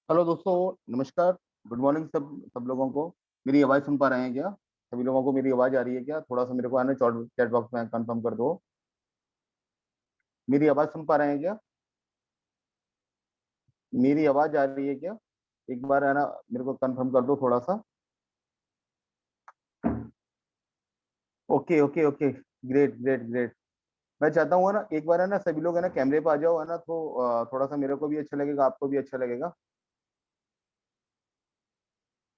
Hello दोस्तों, नमस्कार। Good morning सब सब लोगों को। मेरी आवाज़ सुन पा रहे हैं क्या? सभी लोगों को मेरी आवाज़ आ रही है क्या? थोड़ा सा मेरे को आना चैट चैट बॉक्स में कंफर्म कर दो। मेरी आवाज़ सुन पा रहे हैं क्या? मेरी आवाज़ आ रही है क्या? एक बार है ना, मेरे को कंफर्म कर दो थोड़ा सा। Okay okay okay. Great great great. मैं चाहता हूँ है ना, एक बार है ना सभी लोग है ना कैमरे पे आ जाओ, है ना, तो थोड़ा सा मेरे को भी अच्छा लगेगा, आपको भी अच्छा लगेगा।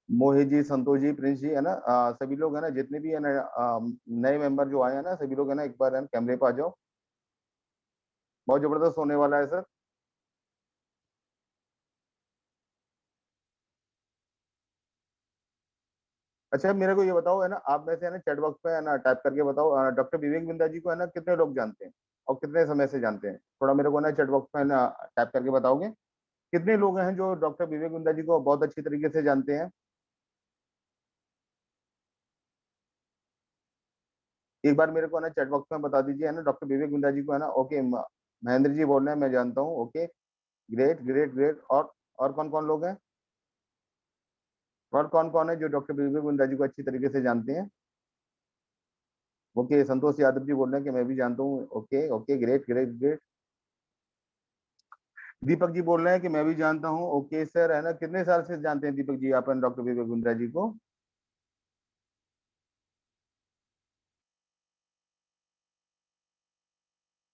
मोहित जी, संतोष जी, प्रिंस जी, है ना, सभी लोग है ना, जितने भी है ना नए मेंबर जो आए हैं ना, सभी लोग है ना एक बार है ना कैमरे पे आ जाओ। बहुत जबरदस्त होने वाला है सर। अच्छा, मेरे को ये बताओ है ना, आप में से है ना चैट बॉक्स पे है ना टाइप करके बताओ, डॉक्टर विवेक बिंदा जी को है ना कितने लोग जानते हैं और कितने समय से जानते हैं? थोड़ा मेरे को ना चैट बॉक्स पे है ना टाइप करके बताओगे कितने लोग हैं जो डॉक्टर विवेक बिंदा जी को बहुत अच्छी तरीके से जानते हैं? एक बार मेरे को है ना चैट बॉक्स में बता दीजिए, है ना, डॉक्टर विवेक बिंदा जी को है ना। ओके, महेंद्र जी बोल रहे हैं, मैं जानता हूँ। Okay, great great great. और कौन कौन लोग हैं? और कौन कौन है जो डॉक्टर विवेक बिंदा जी को अच्छी तरीके से जानते हैं? ओके, संतोष यादव जी बोल रहे हैं कि मैं भी जानता हूँ। Okay okay, great great great. Deepak ji बोल रहे हैं कि मैं भी जानता हूँ। ओके सर, है ना, कितने साल से जानते हैं दीपक जी आप डॉक्टर विवेक बिंद्रा जी को?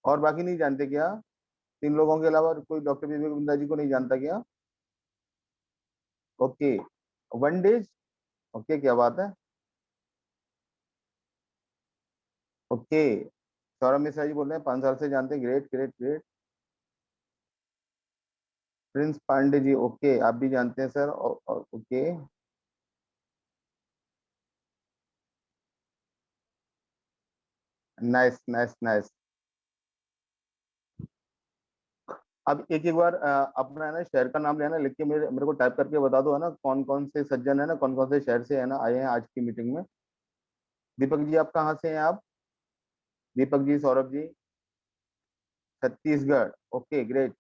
और बाकी नहीं जानते क्या? तीन लोगों के अलावा कोई डॉक्टर विवेक बिंद्रा जी को नहीं जानता क्या? Okay, one days. ओके, क्या बात है। ओके, सौरभ मिश्रा जी बोल रहे हैं 5 साल से जानते हैं। Great great great. Prince Pandey ji, okay, आप भी जानते हैं sir. Okay, nice nice nice. अब एक एक बार अपना है ना शहर का नाम लेना, लिख के मेरे मेरे को टाइप करके बता दो, है ना, कौन कौन से सज्जन है ना, कौन कौन से शहर से है ना आए हैं आज की मीटिंग में। दीपक जी, आप कहाँ से हैं आप? Deepak ji, Saurabh ji, Chhattisgarh. Okay, great.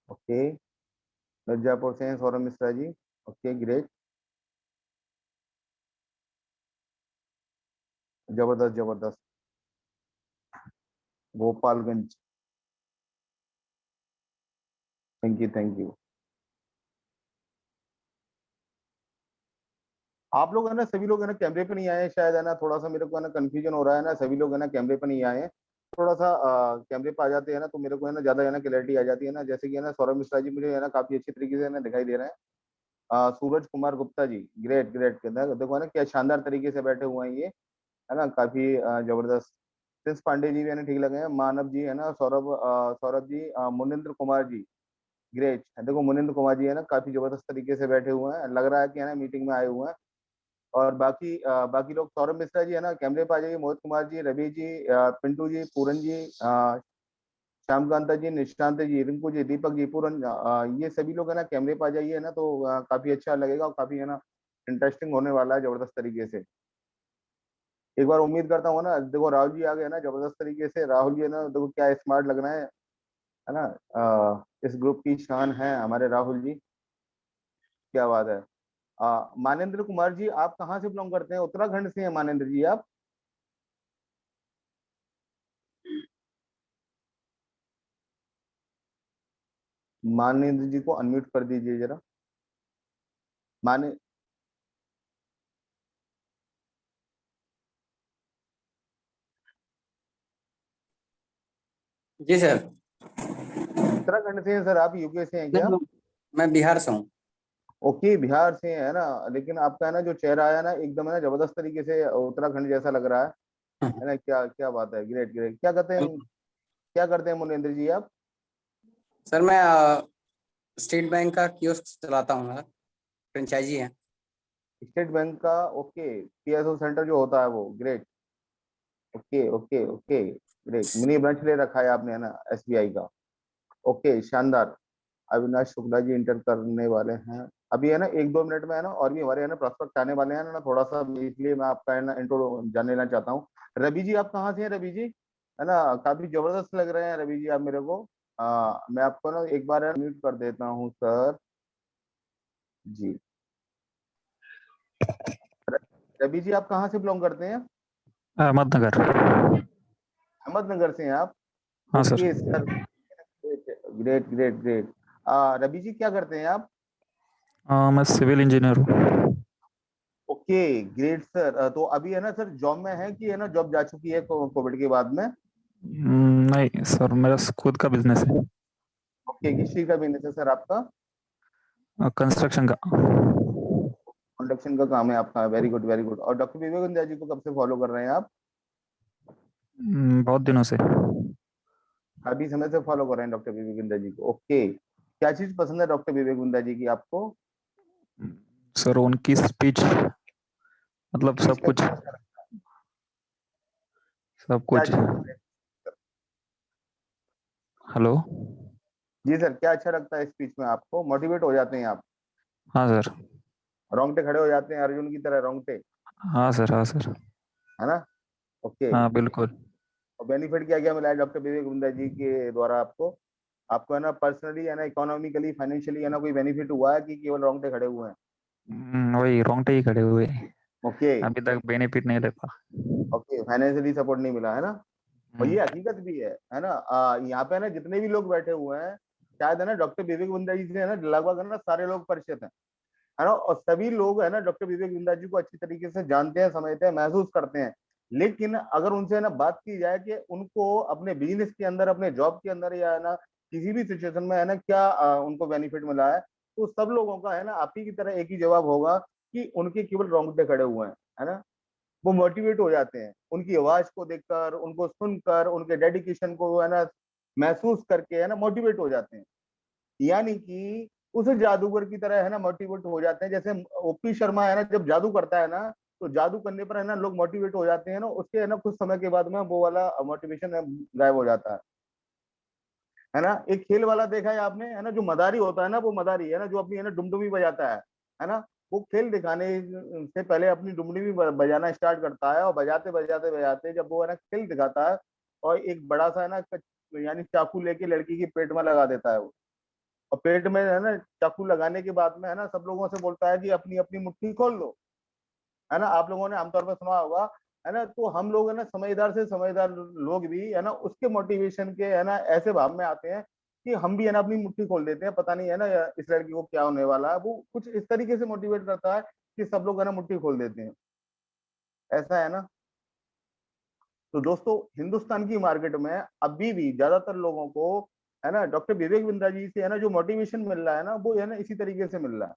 Okay, Mirzapur से हैं सौरभ मिश्रा जी। Okay, great. जबरदस्त जबरदस्त। Gopalganj. Thank you thank you. आप लोग है ना, सभी लोग है ना कैमरे पे नहीं आए हैं शायद, है ना, थोड़ा सा मेरे को है ना कंफ्यूजन हो रहा है ना, सभी लोग है ना कैमरे पे नहीं आए हैं। थोड़ा सा कैमरे पे आ जाते हैं ना तो मेरे को है ना ज्यादा है ना क्लैरिटी आ जाती है ना, जैसे कि है ना सौरभ मिश्रा जी मुझे है ना काफी अच्छी तरीके से है ना दिखाई दे रहे हैं। Suraj Kumar Gupta ji, great great. देखो है ना क्या शानदार तरीके से बैठे हुए हैं ये, है ना, काफी जबरदस्त। प्रिंस पांडे जी भी है ना ठीक लगे हैं। मानव जी, है ना, सौरभ जी, मुनिंद्र कुमार जी, ग्रेट। देखो मुनिंद्र कुमार जी है ना काफी जबरदस्त तरीके से बैठे हुए हैं, लग रहा है कि है ना मीटिंग में आए हुए हैं। और बाकी बाकी लोग, सौरभ मिश्रा जी है ना कैमरे पे आ जाइए। मोहित कुमार जी, रवि जी, पिंटू जी, पूरन जी, श्यामकांता जी, निशांत जी, रिंकू जी, दीपक जी, पूरन, ये सभी लोग है ना कैमरे पे आ जाइए ना, तो काफी अच्छा लगेगा और काफी है ना इंटरेस्टिंग होने वाला है जबरदस्त तरीके से। एक बार उम्मीद करता हूँ ना, देखो राहुल जी आ गए ना जबरदस्त तरीके से। राहुल जी है ना, देखो क्या स्मार्ट लग रहे हैं, है ना। इस ग्रुप की शान है हमारे राहुल जी। क्या बात है। मानेंद्र कुमार जी, आप कहाँ से बिलोंग करते हैं? उत्तराखंड से हैं मानेंद्र जी आप? मानेंद्र जी को अनम्यूट कर दीजिए जरा। माने जी सर। उत्तराखंड से हैं सर आप? यूके से हैं क्या? नहीं, मैं बिहार से हूँ। ओके, बिहार से है ना, लेकिन आपका है ना जो चेहरा है ना एकदम है ना जबरदस्त तरीके से उत्तराखंड जैसा लग रहा है ना। क्या क्या बात है, ग्रेट ग्रेट। क्या करते हैं, क्या करते हैं मुनेंद्र जी आप? सर मैं स्टेट बैंक का कियोस्क चलाता हूँ सर। फ्रेंचाइजी है। स्टेट बैंक का? ओके, पीएसओ सेंटर जो होता है वो, great. Okay okay okay, great. Mini branch ले रखा है आपने, है ना, एसबीआई का? ओके, शानदार। अविनाश शुक्ला जी इंटर करने वाले हैं अभी, है ना, 1-2 मिनट में, है ना, और भी हमारे है ना प्रोस्पेक्ट आने वाले हैं ना, थोड़ा सा इसलिए मैं आपका है ना इंट्रो जान लेना चाहता हूँ। रवि जी आप कहाँ से हैं रवि जी? है ना, काफी जबरदस्त लग रहे हैं रवि जी आप मेरे को। मैं आपको ना एक बार म्यूट कर देता हूँ सर जी। र- रवि जी आप कहाँ से बिलोंग करते हैं? अहमदनगर। अहमदनगर से हैं आप? हाँ sir. Okay sir, great great great. Ravi ji क्या करते हैं आप? मैं सिविल इंजीनियर हूँ। Okay great sir. तो अभी है ना सर जॉब में है कि है ना जॉब जा चुकी है कोविड के बाद में? नहीं सर, मेरा खुद का बिजनेस है। ओके, किस चीज का बिजनेस है सर आपका? कंस्ट्रक्शन का। कंस्ट्रक्शन का काम है आपका, वेरी गुड वेरी गुड। और डॉक्टर विवेक जी को कब से फॉलो कर रहे हैं आप? बहुत दिनों से। काफी समय से फॉलो कर रहे हैं डॉक्टर विवेक बिंदा जी को। ओके, क्या चीज पसंद है डॉक्टर विवेक बिंदा जी की आपको? सर उनकी स्पीच, मतलब स्पीच सब में कुछ, क्या अच्छा लगता है? सब क्या कुछ। अच्छा लगता है? हेलो। जी सर, क्या अच्छा लगता है स्पीच में आपको? मोटिवेट हो जाते हैं आप? हाँ सर। रोंगटे खड़े हो जाते हैं अर्जुन की तरह रोंगटे? हाँ सर। हाँ सर। है ना? ओके। हाँ बिल्कुल। और बेनिफिट क्या क्या मिला है डॉक्टर विवेक बिंदा जी के द्वारा आपको? आपको है ना पर्सनली है ना इकोनॉमिकली फाइनेंशियली है ना कोई बेनिफिट हुआ है कि केवल रोंगटे खड़े हुए हैं? वही रोंगटे ही खड़े हुए। ओके। अभी तक बेनिफिट नहीं लेता। ओके, फाइनेंशियली सपोर्ट नहीं मिला है ना? और ये हम्म, हकीकत भी है ना? यहाँ पे ना जितने भी लोग बैठे हुए हैं, शायद है ना डॉक्टर विवेक बिंदा जी से है ना लगभग है ना सारे लोग परिचित हैं, है ना? और सभी लोग है ना डॉक्टर विवेक बिंदा जी को अच्छी तरीके से जानते हैं, समझते हैं, महसूस करते हैं। लेकिन अगर उनसे है ना बात की जाए कि उनको अपने बिजनेस के अंदर, अपने जॉब के अंदर या है ना किसी भी सिचुएशन में है ना क्या उनको बेनिफिट मिला है, तो सब लोगों का है ना आप ही की तरह एक ही जवाब होगा कि उनके केवल रोंगटे खड़े हुए हैं, है ना? वो मोटिवेट हो जाते हैं उनकी आवाज को देखकर, उनको सुनकर, उनके डेडिकेशन को है ना महसूस करके है ना मोटिवेट हो जाते हैं। यानी कि उस जादूगर की तरह है ना मोटिवेट हो जाते हैं। जैसे ओपी शर्मा है ना जब जादू करता है ना, तो जादू करने पर है ना लोग मोटिवेट हो जाते हैं ना, उसके है ना कुछ समय के बाद में वो वाला मोटिवेशन गायब हो जाता है ना? एक खेल वाला देखा है आपने, है ना? जो मदारी होता है ना, वो मदारी है ना जो अपनी है ना डुमडुमी बजाता है ना? वो खेल दिखाने से पहले अपनी डुमडुमी बजाना स्टार्ट करता है, और बजाते बजाते बजाते जब वो है ना खेल दिखाता है, और एक बड़ा सा है ना यानी चाकू लेके लड़की के पेट में लगा देता है वो। और पेट में है ना चाकू लगाने के बाद में है ना सब लोगों से बोलता है कि अपनी अपनी मुट्ठी खोल लो, है ना? आप लोगों ने आमतौर पर सुना होगा, है ना? तो हम लोग है ना समझदार से समझदार लोग भी है ना उसके मोटिवेशन के है ना ऐसे भाव में आते हैं कि हम भी है ना अपनी मुट्ठी खोल देते हैं, पता नहीं है ना इस लड़की को क्या होने वाला है। वो कुछ इस तरीके से मोटिवेट करता है कि सब लोग है ना मुट्ठी खोल देते हैं। ऐसा है ना? तो दोस्तों, हिंदुस्तान की मार्केट में अभी भी ज्यादातर लोगों को है ना डॉक्टर विवेक बिंद्रा जी से है ना जो मोटिवेशन मिल रहा है ना, वो है ना इसी तरीके से मिल रहा है।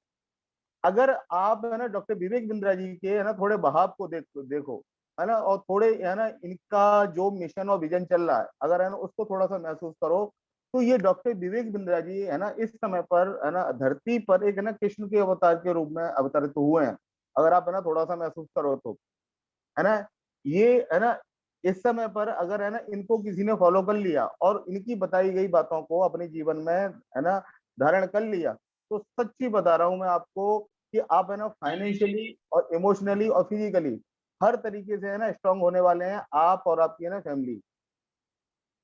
अगर आप है ना डॉक्टर विवेक बिंद्रा जी के है ना थोड़े बहाव को देखो, है ना, और थोड़े है ना इनका जो मिशन और विजन चल रहा है, अगर है ना उसको थोड़ा सा महसूस करो, तो ये डॉक्टर विवेक बिंद्रा जी है ना इस समय पर है ना धरती पर एक है ना कृष्ण के अवतार के रूप में अवतरित हुए हैं। अगर आप है ना थोड़ा सा महसूस करो तो, है ना, ये है ना इस समय पर अगर है ना इनको किसी ने फॉलो कर लिया और इनकी बताई गई बातों को अपने जीवन में है ना धारण कर लिया, तो सच्ची बता रहा हूं मैं आपको कि आप है ना फाइनेंशियली और इमोशनली और फिजिकली हर तरीके से है ना स्ट्रांग होने वाले हैं, आप और आपकी है ना फैमिली,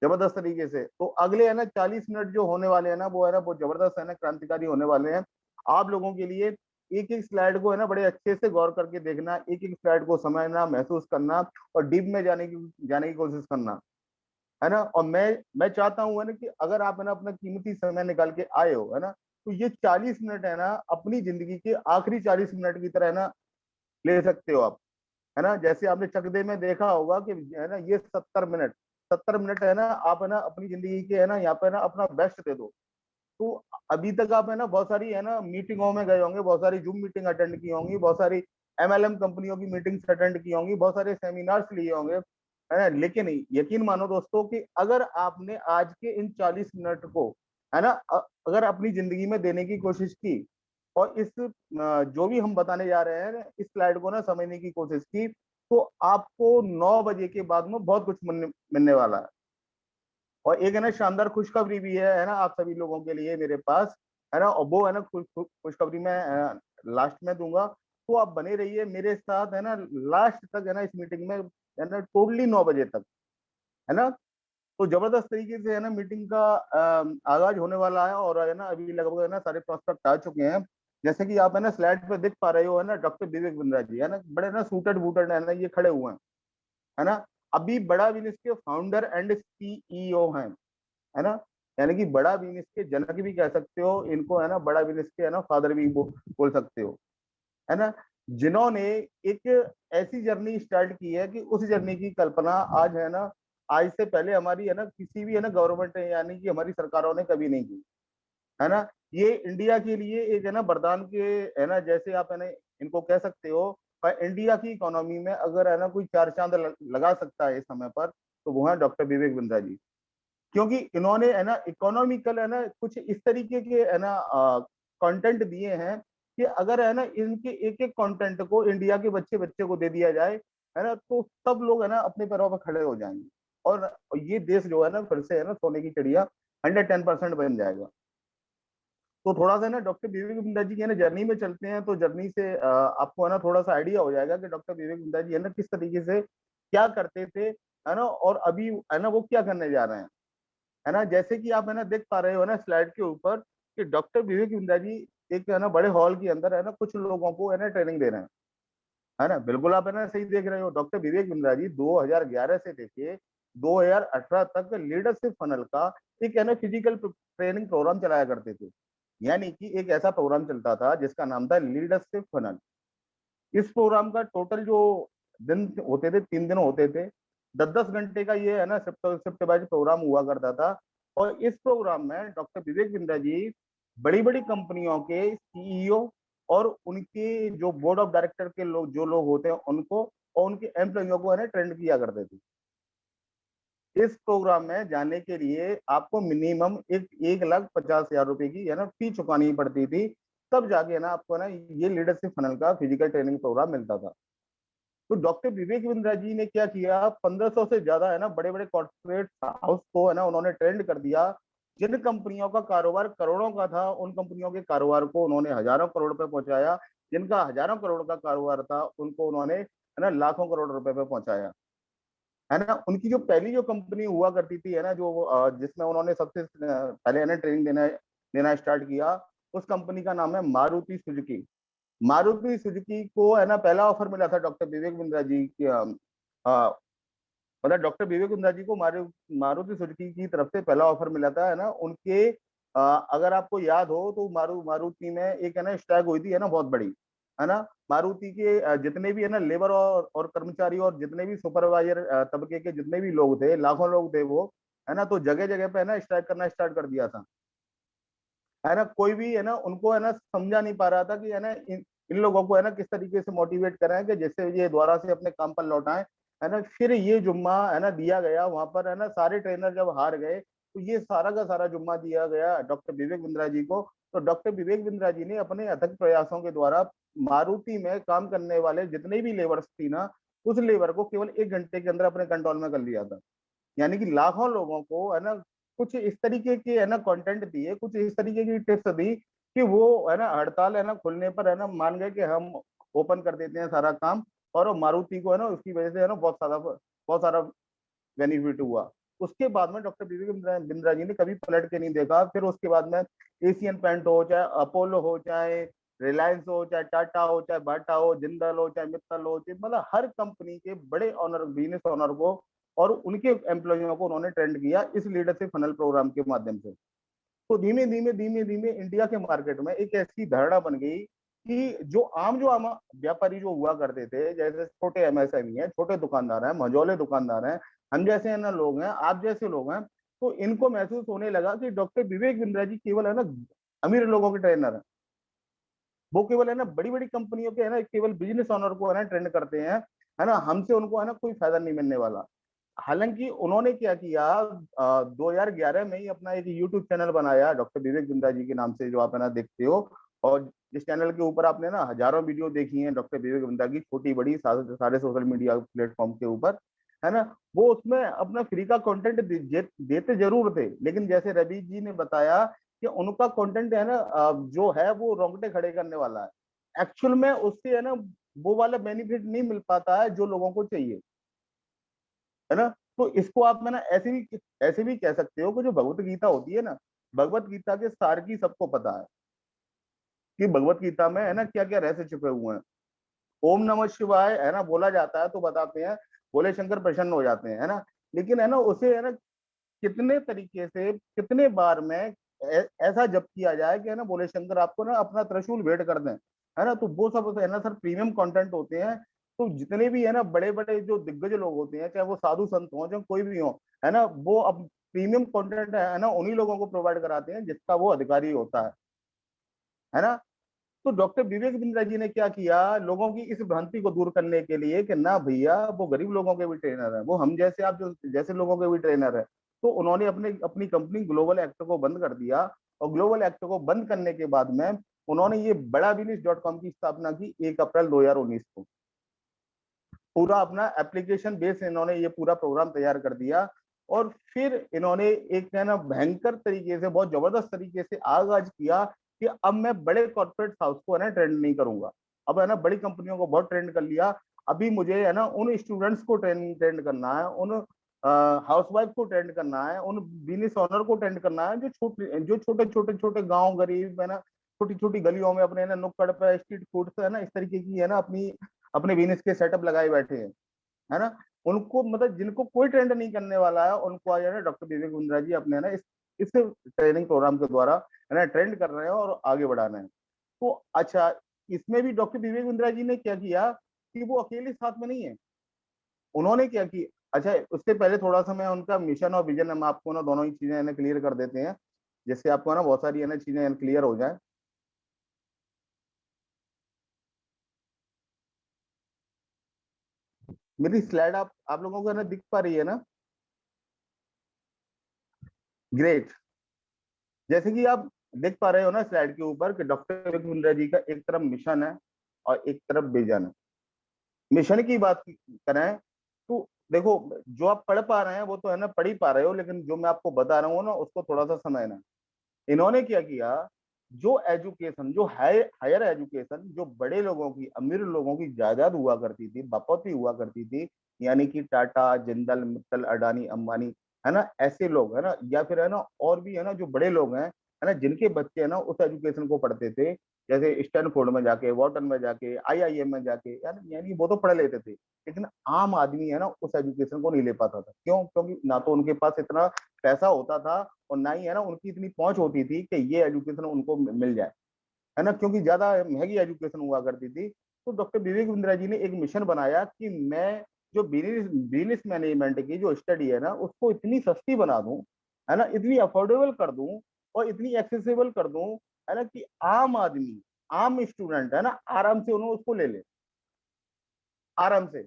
जबरदस्त तरीके से। तो अगले है ना 40 मिनट जो होने वाले हैं ना, वो है ना बहुत जबरदस्त है ना क्रांतिकारी होने वाले हैं आप लोगों के लिए। एक एक स्लाइड को है ना बड़े अच्छे से गौर करके देखना, एक एक स्लाइड को समझना, महसूस करना, और डीप में जाने की कोशिश करना, है ना? और मैं चाहता हूँ है ना कि अगर आप है ना अपना कीमती समय निकाल के आए हो, है ना, तो ये 40 मिनट है ना अपनी जिंदगी के आखिरी 40 मिनट की तरह है ना ले सकते हो आप, है ना? जैसे आपने चक दे में देखा होगा कि है ना ये 70 मिनट, 70 मिनट है ना आप है ना अपनी जिंदगी के है ना यहाँ पे ना अपना बेस्ट दे दो। तो अभी तक आप है ना बहुत सारी है ना मीटिंगों में गए होंगे, बहुत सारी जूम मीटिंग अटेंड की होंगी, बहुत सारी एमएलएम कंपनियों की मीटिंग्स अटेंड की होंगी, बहुत सारे सेमिनार्स लिए होंगे, है ना? लेकिन यकीन मानो दोस्तों कि अगर आपने आज के इन 40 मिनट को है ना अगर अपनी जिंदगी में देने की कोशिश की, और इस जो भी हम बताने जा रहे हैं इस स्लाइड को ना समझने की कोशिश की, तो आपको 9 बजे के बाद में बहुत कुछ मिलने वाला है। और एक है ना शानदार खुशखबरी भी है ना आप सभी लोगों के लिए मेरे पास, है ना? और वो है ना खुशखबरी मैं लास्ट में दूंगा। तो आप बने रहिए मेरे साथ, है ना, लास्ट तक, है ना, इस मीटिंग में है ना टोटली 9 बजे तक, है ना। तो जबरदस्त तरीके से है ना मीटिंग का आगाज होने वाला है, और है ना अभी लगभग है ना सारे प्रोस्पेक्ट आ चुके हैं। जैसे कि आप है ना स्लाइड पे देख पा रहे हो, है ना डॉक्टर विवेक बिंद्रा जी है ना, बड़े ना सूटेड बूटेड है ना ये खड़े हुए हैं, है ना। अभी बड़ा बिजनेस के फाउंडर एंड सीईओ हैं, है ना, यानी कि बड़ा बिजनेस के जनक भी कह सकते हो इनको, है ना बड़ा बिजनेस के है ना फादर भी बोल सकते हो, है ना, जिन्होंने एक ऐसी जर्नी स्टार्ट की है कि उस जर्नी की कल्पना आज है ना, आज से पहले हमारी है ना किसी भी है ना गवर्नमेंट है यानी कि हमारी सरकारों ने कभी नहीं की, है ना। ये इंडिया के लिए एक है ना वरदान के, है ना, जैसे आप है ना इनको कह सकते हो। पर इंडिया की इकोनॉमी में अगर है ना कोई चार चांद लगा सकता है इस समय पर, तो वो है डॉक्टर विवेक बिंद्रा जी। क्योंकि इन्होंने है ना इकोनॉमिकल है ना कुछ इस तरीके के है ना कंटेंट दिए हैं कि अगर है ना इनके एक एक कंटेंट को इंडिया के बच्चे बच्चे को दे दिया जाए, है ना, तो सब लोग है ना अपने पैरों पर खड़े हो जाएंगे, और ये देश जो है ना फिर से है ना सोने की चिड़िया 110% बन जाएगा। तो थोड़ा सा ना डॉक्टर विवेक बिंद्रा जी की है ना जर्नी में चलते हैं, तो जर्नी से आपको है ना थोड़ा सा आइडिया हो जाएगा कि डॉक्टर विवेक बिंद्रा जी है ना किस तरीके से क्या करते थे, है ना, और अभी है ना वो क्या करने जा रहे हैं, है ना। जैसे कि आप है ना देख पा रहे हो ना स्लाइड के ऊपर कि डॉक्टर विवेक बिंद्रा जी एक है ना बड़े हॉल के अंदर है ना कुछ लोगों को है ना ट्रेनिंग दे रहे हैं, है ना। बिल्कुल आप है ना सही देख रहे हो, डॉक्टर विवेक बिंद्रा जी 2011 से लेके 2018 तक लीडरशिप फनल का एक है ना फिजिकल ट्रेनिंग प्रोग्राम चलाया करते थे। यानी कि एक ऐसा प्रोग्राम चलता था जिसका नाम था लीडरशिप फनल। इस प्रोग्राम का टोटल जो दिन होते थे, 3 दिन होते थे, 10-10 घंटे का ये है ना शिफ्ट शिफ्ट वाइज प्रोग्राम हुआ करता था। और इस प्रोग्राम में डॉक्टर विवेक बिंद्रा जी बड़ी बड़ी कंपनियों के सीईओ और उनके जो बोर्ड ऑफ डायरेक्टर के लोग जो लोग होते हैं उनको और उनके एम्प्लॉइयों को है ना ट्रेंड किया करते थे। इस प्रोग्राम में जाने के लिए आपको मिनिमम 1,50,000 रुपए की है ना फी चुकानी पड़ती थी, तब जाके ना आपको ना ये लीडरशिप फनल का फिजिकल ट्रेनिंग प्रोग्राम मिलता था। तो डॉक्टर विवेक बिंद्रा जी ने क्या किया, 1500 से ज्यादा है ना बड़े बड़े कॉर्पोरेट हाउस को है ना उन्होंने ट्रेंड कर दिया। जिन कंपनियों का कारोबार करोड़ों का था, उन कंपनियों के कारोबार को उन्होंने हजारों करोड़ पे पहुंचाया। जिनका हजारों करोड़ का कारोबार था उनको उन्होंने है ना लाखों करोड़ रुपए पे पहुंचाया, है ना। उनकी जो पहली जो कंपनी हुआ करती थी है ना जो जिसमें उन्होंने सबसे पहले है ना ट्रेनिंग देना देना स्टार्ट किया, उस कंपनी का नाम है मारुति सुजुकी। मारुति सुजुकी को है ना पहला ऑफर मिला था डॉक्टर विवेक बिंद्रा जी की, मतलब डॉक्टर विवेक बिंद्रा जी को मारुति सुजुकी की तरफ से पहला ऑफर मिला था, है ना। उनके अगर आपको याद हो तो मारुति में एक है ना स्ट्राइक हुई थी है ना बहुत बड़ी, है ना। मारुति के जितने भी है ना लेबर और कर्मचारी और जितने भी सुपरवाइजर तबके के जितने भी लोग थे, लाखों लोग थे वो, है ना, तो जगह जगह पे है ना स्ट्राइक करना स्टार्ट कर दिया था, है ना। कोई भी है ना उनको है ना समझा नहीं पा रहा था कि है ना इन लोगों को है ना किस तरीके से मोटिवेट करें कि जिससे ये दोबारा से अपने काम पर लौटाएं, है ना। फिर ये जुम्मा है ना दिया गया वहां पर, है ना, सारे ट्रेनर जब हार गए तो ये सारा का सारा जुम्मा दिया गया डॉक्टर विवेक बिंद्रा जी को। तो डॉक्टर विवेक बिंद्रा जी ने अपने अथक प्रयासों के द्वारा मारुति में काम करने वाले जितने भी लेबर्स थी ना, उस लेबर को केवल 1 घंटे के अंदर अपने कंट्रोल में कर लिया था। यानी कि लाखों लोगों को है ना कुछ इस तरीके के है ना कंटेंट दिए, कुछ इस तरीके की टिप्स दी कि वो है ना हड़ताल है ना खुलने पर है ना मान गए कि हम ओपन कर देते हैं सारा काम। और मारुति को है ना उसकी वजह से है ना बहुत सारा बेनिफिट हुआ। उसके बाद में डॉक्टर विवेक बिंद्रा जी ने कभी पलट के नहीं देखा। फिर उसके बाद में एशियन पेंट हो, चाहे अपोलो हो, चाहे रिलायंस हो, चाहे टाटा हो, चाहे बाटा हो, जिंदल हो, चाहे मित्तल हो, मतलब हर कंपनी के बड़े ऑनर बिजनेस ऑनर को और उनके एम्प्लॉइयों को उन्होंने ट्रेंड किया इस लीडरशिप फनल प्रोग्राम के माध्यम से। तो धीमे धीमे धीमे धीमे इंडिया के मार्केट में एक ऐसी धारणा बन गई कि जो आम व्यापारी जो हुआ करते थे, जैसे छोटे एमएसएमई हैं, छोटे दुकानदार हैं, मझौले दुकानदार हैं, हम जैसे है ना लोग हैं, आप जैसे लोग हैं, तो इनको महसूस होने लगा कि डॉक्टर विवेक बिंद्रा जी केवल है ना अमीर लोगों के ट्रेनर हैं। वो केवल है ना बड़ी बड़ी कंपनियों के है ना केवल बिजनेस ऑनर को है ना ट्रेंड करते हैं, है ना, हमसे उनको है ना कोई फायदा नहीं मिलने वाला। हालांकि उन्होंने क्या किया, 2011 में ही अपना एक यूट्यूब चैनल बनाया डॉक्टर विवेक बिंद्रा जी के नाम से, जो आप है ना देखते हो। और जिस चैनल के ऊपर आपने ना हजारों वीडियो देखी हैं डॉक्टर विवेक बिंद्रा की, छोटी बड़ी सारे सोशल मीडिया प्लेटफॉर्म के ऊपर, है ना। वो उसमें अपना फ्री का कंटेंट देते जरूर थे, लेकिन जैसे रवि जी ने बताया कि उनका कंटेंट है ना जो है वो रोंगटे खड़े करने वाला है। एक्चुअल में उससे है ना वो वाला बेनिफिट नहीं मिल पाता है जो लोगों को चाहिए। है ना। तो इसको आप है ना ऐसे भी कह सकते हो कि जो भगवत गीता होती है ना, भगवत गीता के सार की सबको पता है कि भगवत गीता में है ना क्या क्या रहस्य छुपे हुए हैं। ओम नमः शिवाय है ना बोला जाता है तो बताते हैं भोले शंकर प्रसन्न हो जाते हैं, है ना। लेकिन है ना उसे है ना कितने तरीके से कितने बार में ऐसा जप किया जाए कि है ना भोले शंकर आपको ना अपना त्रिशूल भेंट कर दें, है ना। तो वो सब है ना सर प्रीमियम कंटेंट होते हैं। तो जितने भी है ना बड़े बड़े जो दिग्गज लोग होते हैं, चाहे वो साधु संत हो चाहे कोई भी हो, है ना, वो अब प्रीमियम कंटेंट है ना उन्हीं लोगों को प्रोवाइड कराते हैं जिसका वो अधिकारी होता है ना। तो डॉक्टर विवेक बिंद्रा जी ने क्या किया, लोगों की इस भ्रांति को दूर करने के लिए कि ना भैया वो गरीब लोगों के भी ट्रेनर है, वो हम जैसे आप जो जैसे लोगों के भी ट्रेनर है। तो उन्होंने अपने अपनी कंपनी ग्लोबल एक्टर को बंद कर दिया, और ग्लोबल एक्टर को बंद करने के बाद में उन्होंने ये बड़ा बिजनेस .com की स्थापना की 1 अप्रैल 2019 को। पूरा अपना एप्लीकेशन बेस इन्होंने ये पूरा प्रोग्राम तैयार कर दिया, और फिर इन्होंने एक है ना भयंकर तरीके से बहुत जबरदस्त तरीके से आगाज किया कि अब मैं बड़े कॉर्पोरेट हाउस को है ना ट्रेंड नहीं करूंगा। अब है ना बड़ी कंपनियों को बहुत ट्रेंड कर लिया। अभी मुझे है ना उन स्टूडेंट्स को ट्रेंड ट्रेंड करना है, उन हाउसवाइफ को ट्रेंड करना है, उन बिजनेस ओनर को ट्रेंड करना है जो छोटे छोटे छोटे गांव गरीब है ना छोटी छोटी गलियों में अपने है ना नुक्कड़ पे स्ट्रीट फूड है ना इस तरीके की है ना अपनी अपने बिजनेस के सेटअप लगाए बैठे हैं, है ना। उनको मतलब जिनको कोई ट्रेंड नहीं करने वाला है उनको आज है ना डॉक्टर विवेक बिंद्रा जी अपने ना इस ट्रेनिंग प्रोग्राम के द्वारा है ना ट्रेंड कर रहे हैं और आगे बढ़ा रहे हैं। तो अच्छा, इसमें भी डॉक्टर विवेक बिंद्रा जी ने क्या किया कि वो अकेले साथ में नहीं है। उन्होंने क्या किया, अच्छा उससे पहले थोड़ा सा मैं उनका मिशन और विजन हम आपको ना दोनों ही चीजें है ना क्लियर कर देते हैं, जिससे आपको ना बहुत सारी है ना चीजें क्लियर हो जाए। मेरी स्लाइड आप लोगों को है ना दिख पा रही है ना? ग्रेट। जैसे कि आप देख पा रहे हो ना स्लाइड के ऊपर कि डॉक्टर विवेक बिंद्रा जी का एक तरफ मिशन है और एक तरफ विजन है। मिशन की बात करें तो देखो, जो आप पढ़ पा रहे हैं वो तो है ना पढ़ ही पा रहे हो, लेकिन जो मैं आपको बता रहा हूँ ना उसको थोड़ा सा समझना। इन्होंने क्या किया, जो एजुकेशन जो हायर एजुकेशन जो बड़े लोगों की अमीर लोगों की जायदाद हुआ करती थी, बपौती हुआ करती थी, यानी कि टाटा जिंदल मित्तल अडानी अंबानी, है ना, ऐसे लोग है ना, या फिर है ना और भी है ना जो बड़े लोग हैं, है ना, जिनके बच्चे है ना उस एजुकेशन को पढ़ते थे, जैसे स्टैनफोर्ड में जाके, वॉर्टन में जाके, आईआईएम में जाके, यानी वो तो पढ़ लेते थे, लेकिन आम आदमी है ना उस एजुकेशन को नहीं ले पाता था। क्यों? क्योंकि ना तो उनके पास इतना पैसा होता था, और ना ही है ना उनकी इतनी पहुंच होती थी कि ये एजुकेशन उनको मिल जाए, है ना, क्योंकि ज्यादा महंगी एजुकेशन हुआ करती थी। तो डॉक्टर विवेक बिंद्रा जी ने एक मिशन बनाया कि मैं जो बिजनेस बिजनेस मैनेजमेंट की जो स्टडी है ना उसको इतनी सस्ती बना दूं, है ना, इतनी अफोर्डेबल कर दूं और इतनी एक्सेसिबल कर दूं, है ना, कि आम आदमी, आम स्टूडेंट है ना आराम से उन्होंने उसको ले ले, आराम से।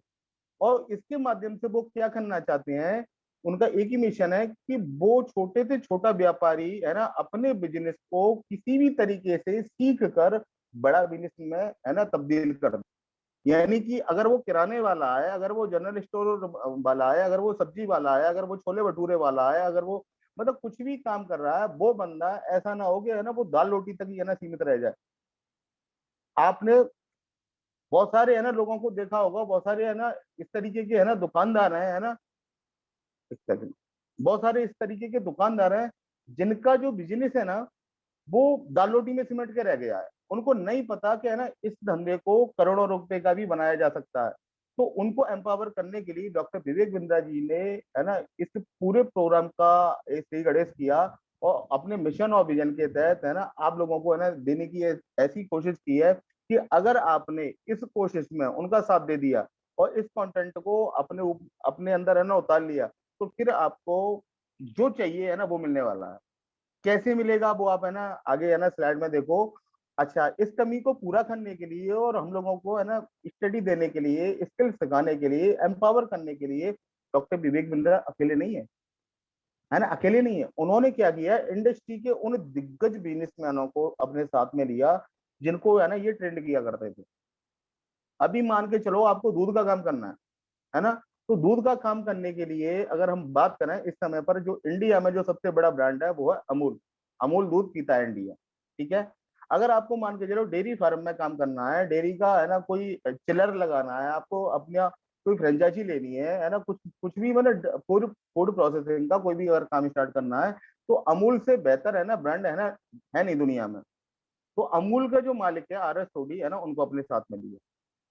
और इसके माध्यम से वो क्या करना चाहते हैं, उनका एक ही मिशन है कि वो छोटे से छोटा व्यापारी है ना अपने बिजनेस को किसी भी तरीके से सीख कर बड़ा बिजनेस में है ना तब्दील कर दे। यानी कि अगर वो किराने वाला है, अगर वो जनरल स्टोर वाला है, अगर वो सब्जी वाला है, अगर वो छोले भटूरे वाला है, अगर वो मतलब कुछ भी काम कर रहा है, वो बंदा ऐसा ना हो कि है ना वो दाल रोटी तक ही है ना सीमित रह जाए। आपने बहुत सारे है ना लोगों को देखा होगा, बहुत सारे है ना इस तरीके के है ना दुकानदार हैं, है ना, एक सेकंड, बहुत सारे इस तरीके के दुकानदार हैं जिनका जो बिजनेस है ना वो दाल रोटी में सिमट के रह गया है। उनको नहीं पता कि है ना इस धंधे को करोड़ों रुपए का भी बनाया जा सकता है। तो उनको एम्पावर करने के लिए डॉक्टर विवेक बिंद्रा जी ने है ना इस पूरे प्रोग्राम का एक श्री गणेश किया, और अपने मिशन और विजन के तहत है ना आप लोगों को है ना देने की ऐसी कोशिश की है कि अगर आपने इस कोशिश में उनका साथ दे दिया और इस कंटेंट को अपने अंदर है ना उतार लिया, तो फिर आपको जो चाहिए है ना वो मिलने वाला है। कैसे मिलेगा वो आप है ना आगे है ना स्लाइड में देखो। अच्छा, इस कमी को पूरा करने के लिए और हम लोगों को है ना स्टडी देने के लिए, स्किल सिखाने के लिए, एम्पावर करने के लिए डॉक्टर विवेक बिंद्रा अकेले नहीं है ना, अकेले नहीं है। उन्होंने क्या किया, इंडस्ट्री के उन दिग्गज बिजनेसमैनों को अपने साथ में लिया जिनको है ना ये ट्रेंड किया करते थे। अभी मान के चलो आपको दूध का काम करना है ना, तो दूध का काम करने के लिए अगर हम बात करें इस समय पर जो इंडिया में जो सबसे बड़ा ब्रांड है वो है अमूल। अमूल दूध पीता है इंडिया, ठीक है। अगर आपको मान के चलो डेयरी फार्म में काम करना है, डेयरी का है ना कोई चिलर लगाना है, आपको अपना कोई फ्रेंचाइजी लेनी है ना, कुछ कुछ भी मतलब फूड फूड प्रोसेसिंग का कोई भी अगर काम स्टार्ट करना है, तो अमूल से बेहतर है ना ब्रांड है ना, है नहीं दुनिया में। तो अमूल का जो मालिक है आर एस सोडी है ना, उनको अपने साथ में लिया।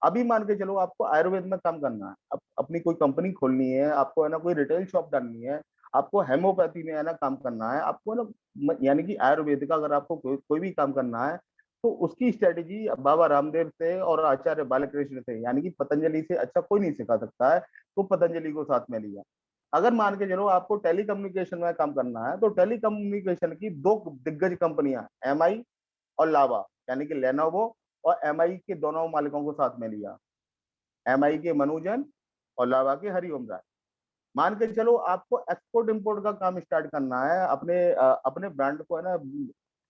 अभी मान के चलो आपको आयुर्वेद में काम करना है, अपनी कोई कंपनी खोलनी है, आपको है ना कोई रिटेल शॉप डालनी है, आपको हेमोपैथी में है ना काम करना है, आपको है ना यानी कि आयुर्वेद का अगर आपको कोई भी काम करना है, तो उसकी स्ट्रेटेजी बाबा रामदेव से और आचार्य बालकृष्ण से यानी कि पतंजलि से अच्छा कोई नहीं सिखा सकता है, तो पतंजलि को साथ में लिया। अगर मान के चलो आपको टेलीकम्युनिकेशन में काम करना है, तो टेलीकम्युनिकेशन की दो दिग्गज कंपनियां एमआई और लावा यानी कि लेनोवो और एमआई के दोनों मालिकों को साथ में लिया, एमआई के मनुजन और लावा के हरिओम राय। मान के चलो आपको एक्सपोर्ट इंपोर्ट का काम स्टार्ट करना है, अपने ब्रांड को है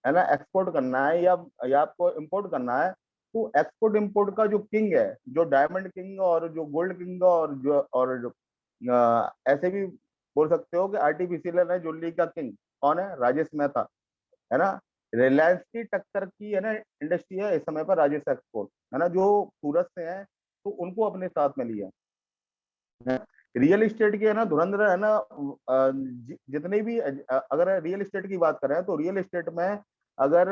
ना एक्सपोर्ट करना है या आपको इंपोर्ट करना है, तो एक्सपोर्ट इंपोर्ट का जो किंग है, जो डायमंड किंग और जो गोल्ड किंग और जो ऐसे भी बोल सकते हो कि आर्टिफिशियल है ज्वेलरी का किंग कौन है, राजेश मेहता है ना। रिलायंस की टक्कर की है ना इंडस्ट्री है इस समय पर राजेश एक्सपोर्ट है ना, जो सूरत से है, तो उनको अपने साथ में लिया। रियल एस्टेट के है ना धुरंधर है ना, जितने भी अगर रियल एस्टेट की बात करें, तो रियल एस्टेट में अगर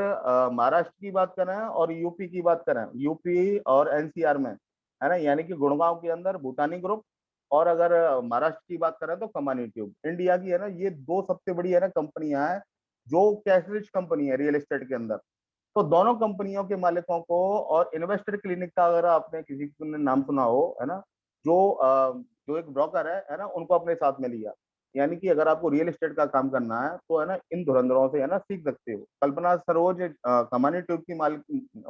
महाराष्ट्र की बात करें और यूपी की बात करें, यूपी और एनसीआर में है ना, यानी कि गुड़गांव के अंदर भूटानी ग्रुप, और अगर महाराष्ट्र की बात करें तो कमानी ट्यूब, इंडिया की है ना ये दो सबसे बड़ी है ना कंपनियां हैं जो कैश रिच कंपनी है रियल एस्टेट के अंदर। तो दोनों कंपनियों के मालिकों को, और इन्वेस्टर क्लिनिक का अगर आपने किसी ने नाम सुना हो है ना, जो एक ब्रोकर है ना, उनको अपने साथ में लिया। यानी कि अगर आपको रियल एस्टेट का काम करना है, तो है ना इन धुरंधरों से है ना सीख सकते हो। कल्पना सरोज कमानी ट्यूब की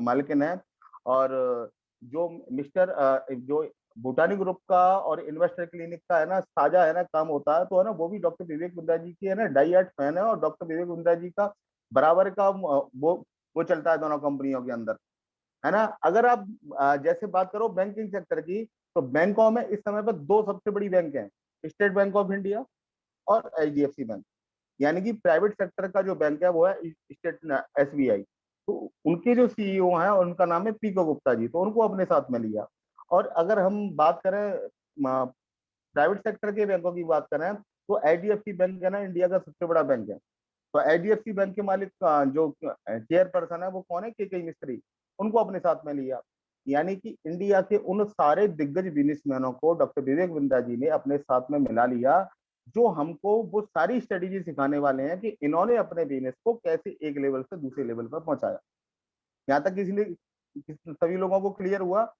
मालिकिन है, और जो मिस्टर जो भूटानी ग्रुप का और इन्वेस्टर क्लिनिक का है ना साझा है ना काम होता है, तो है ना वो भी डॉक्टर विवेक बिंद्रा जी की है ना डाई हार्ट फैन है, और डॉक्टर विवेक बिंद्रा जी का बराबर का वो चलता है दोनों कंपनियों के अंदर है ना। अगर आप जैसे बात करो बैंकिंग सेक्टर की, तो बैंकों में इस समय पर दो सबसे बड़ी बैंक हैं, स्टेट बैंक ऑफ इंडिया और एचडीएफसी बैंक। यानी कि प्राइवेट सेक्टर का जो बैंक है वो है स्टेट एसबीआई। तो उनके जो सीईओ हैं उनका नाम है पीको गुप्ता जी, तो उनको अपने साथ में लिया। और अगर हम बात करें प्राइवेट सेक्टर के बैंकों की बात करें, तो एचडीएफसी बैंक है ना इंडिया का सबसे बड़ा बैंक है। तो एचडीएफसी बैंक के मालिक जो चेयरपर्सन है वो कौन है, के मिस्त्री, उनको अपने साथ में लिया। यानी कि इंडिया के उन सारे दिग्गज बिजनेसमैनों को डॉक्टर विवेक बिंद्रा जी ने अपने साथ में मिला लिया, जो हमको वो सारी स्ट्रेटेजी सिखाने वाले हैं कि इन्होंने अपने बिजनेस को कैसे एक लेवल से दूसरे लेवल पर पहुंचाया। यहाँ तक सभी लोगों को क्लियर हुआ।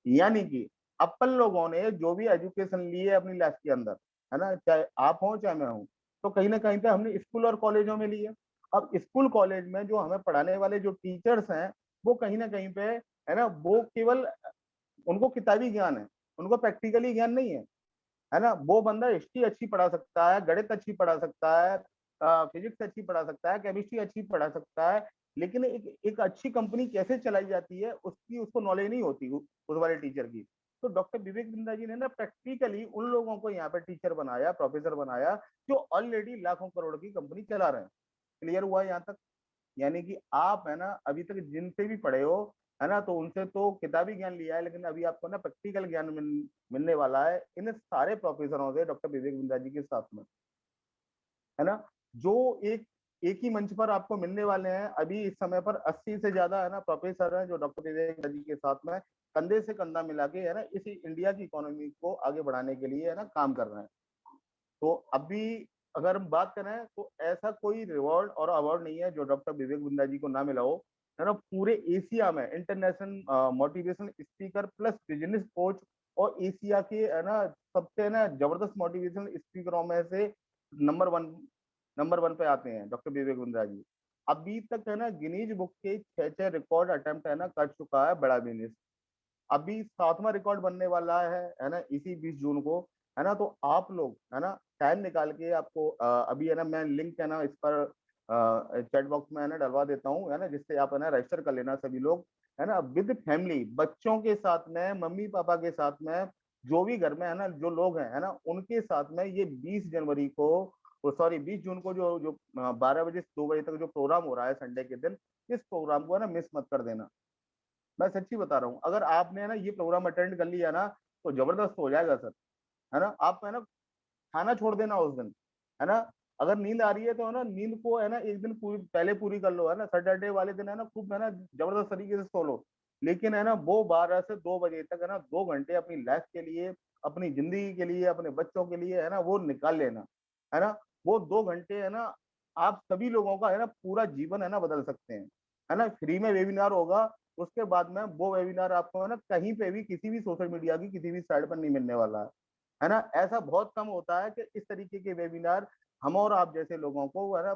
यानी कि अपन लोगों ने जो भी एजुकेशन ली है अपनी लाइफ के अंदर है ना, चाहे आप हो चाहे मैं हूं, तो कहीं ना कहीं पे हमने स्कूल और कॉलेजों में ली है। अब स्कूल कॉलेज में जो हमें पढ़ाने वाले जो टीचर्स हैं, वो कहीं ना कहीं पे है ना, वो केवल उनको किताबी ज्ञान है, उनको प्रैक्टिकली ज्ञान नहीं है ना। वो बंदा हिस्ट्री अच्छी पढ़ा सकता है, गणित अच्छी पढ़ा सकता है, फिजिक्स अच्छी पढ़ा सकता है, केमिस्ट्री अच्छी पढ़ा सकता है, लेकिन एक अच्छी कंपनी कैसे चलाई जाती है उसकी उसको नॉलेज नहीं होती उस वाले टीचर की। तो डॉक्टर विवेक बिंद्रा जी ने ना प्रैक्टिकली उन लोगों को यहाँ पे टीचर बनाया, प्रोफेसर बनाया, जो ऑलरेडी लाखों करोड़ की कंपनी चला रहे हैं। क्लियर हुआ यहाँ तक? यानी कि आप है ना अभी तक जिनसे भी पढ़े हो है ना, तो उनसे तो किताबी ज्ञान लिया है, लेकिन अभी आपको ना प्रैक्टिकल ज्ञान मिलने वाला है इन सारे प्रोफेसरों से डॉक्टर विवेक बिंद्रा जी के साथ में है ना, जो एक एक ही मंच पर आपको मिलने वाले हैं। अभी इस समय पर 80 से ज्यादा है ना प्रोफेसर हैं जो डॉक्टर विवेक बिंद्रा जी के साथ में कंधे से कंधा मिला के है ना इस इंडिया की इकोनॉमी को आगे बढ़ाने के लिए है ना काम कर रहे हैं। तो अभी अगर हम बात करें, तो ऐसा कोई रिवॉर्ड और अवार्ड नहीं है जो डॉक्टर विवेक बिंद्रा जी को ना मिला हो है ना। पूरे एशिया में international motivational speaker plus business coach, और एशिया के है ना सबसे ना जबरदस्त मोटिवेशनल स्पीकरों में से नंबर 1 नंबर 1 पे आते हैं डॉक्टर विवेक बिंद्रा जी। अभी तक है ना गिनीज बुक के 6 रिकॉर्ड अटेम्प्ट है ना कर चुका है बड़ा बिजनेस। अभी 7वां रिकॉर्ड बनने वाला है ना इसी 20 जून को है ना। तो आप लोग है ना टाइम निकाल के आपको अभी है ना मैं लिंक है ना इस पर चैट बॉक्स में है ना डलवा देता हूँ है ना, जिससे आप है ना रजिस्टर कर लेना सभी लोग है ना, विद फैमिली बच्चों के साथ में, मम्मी पापा के साथ में, जो भी घर में है ना जो लोग हैं है ना उनके साथ में ये 20 जनवरी को, सॉरी 20 जून को जो जो 12 बजे से 2 बजे तक जो प्रोग्राम हो रहा है संडे के दिन, इस प्रोग्राम को है ना मिस मत कर देना। मैं सच्ची बता रहा हूँ, अगर आपने ना ये प्रोग्राम अटेंड कर लिया ना, तो जबरदस्त हो जाएगा सर, है ना। आप है ना खाना छोड़ देना उस दिन, है ना। अगर नींद आ रही है तो है ना नींद को है ना एक दिन पहले पूरी कर लो, है ना। सैटरडे वाले दिन है ना खूब है ना जबरदस्त तरीके से सो लो, लेकिन है ना वो 12 से 2 बजे तक है ना 2 घंटे अपनी लाइफ के लिए, अपनी जिंदगी के लिए, अपने बच्चों के लिए है ना वो निकाल लेना, है ना। वो 2 घंटे है ना आप सभी लोगों का है ना पूरा जीवन है ना बदल सकते हैं, है ना। फ्री में वेबिनार होगा, उसके बाद में वो वेबिनार आपको है ना कहीं पे भी किसी भी सोशल मीडिया की किसी भी साइट पर नहीं मिलने वाला है ना। ऐसा बहुत कम होता है कि इस तरीके के वेबिनार हम और आप जैसे लोगों को है ना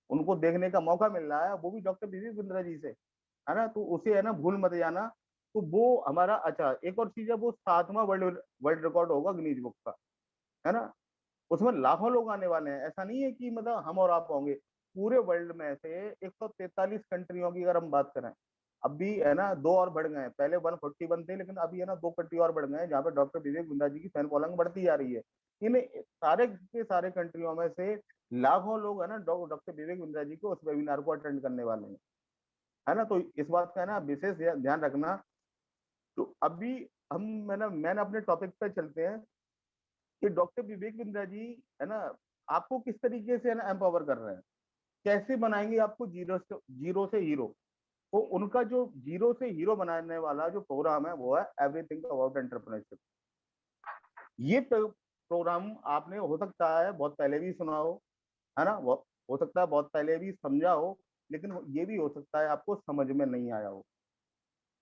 उनको देखने का मौका मिल रहा है, वो भी डॉक्टर विवेक बिंद्रा जी से, है ना। तो उसे है ना भूल मत जाना। तो वो हमारा, अच्छा एक और चीज है, वो 7वां वर्ल्ड वर्ल्ड रिकॉर्ड होगा गिनीज बुक का, है ना। उसमें लाखों लोग आने वाले हैं, ऐसा नहीं है कि मतलब हम और आप होंगे। पूरे वर्ल्ड में से 143 कंट्रियों की अगर हम बात करें, अब भी है ना 2 और बढ़ गए हैं, पहले 141 थे, लेकिन अभी है ना 2 कंट्री और बढ़ गए हैं जहाँ पे डॉक्टर विवेक बिंद्रा जी की फैन फॉलोइंग बढ़ती जा रही है। इन सारे के सारे कंट्रियों में से लाखों लोग है ना डॉक्टर विवेक बिंद्रा जी को उस वेबिनार को अटेंड करने वाले हैं, है ना। तो इस बात का है ना विशेष ध्यान रखना। तो अभी हम है ना मैंने अपने टॉपिक पे चलते हैं कि डॉक्टर विवेक बिंद्रा जी है ना आपको किस तरीके से है ना एम्पावर कर रहे हैं, कैसे बनाएंगे आपको जीरो से हीरो। तो उनका जो जीरो से हीरो बनाने वाला जो प्रोग्राम है वो है एवरीथिंग अबाउट एंटरप्रेन्योरशिप। ये प्रोग्राम आपने हो सकता है बहुत पहले भी सुना है ना, वो हो सकता है बहुत पहले भी समझा हो, लेकिन ये भी हो सकता है आपको समझ में नहीं आया हो।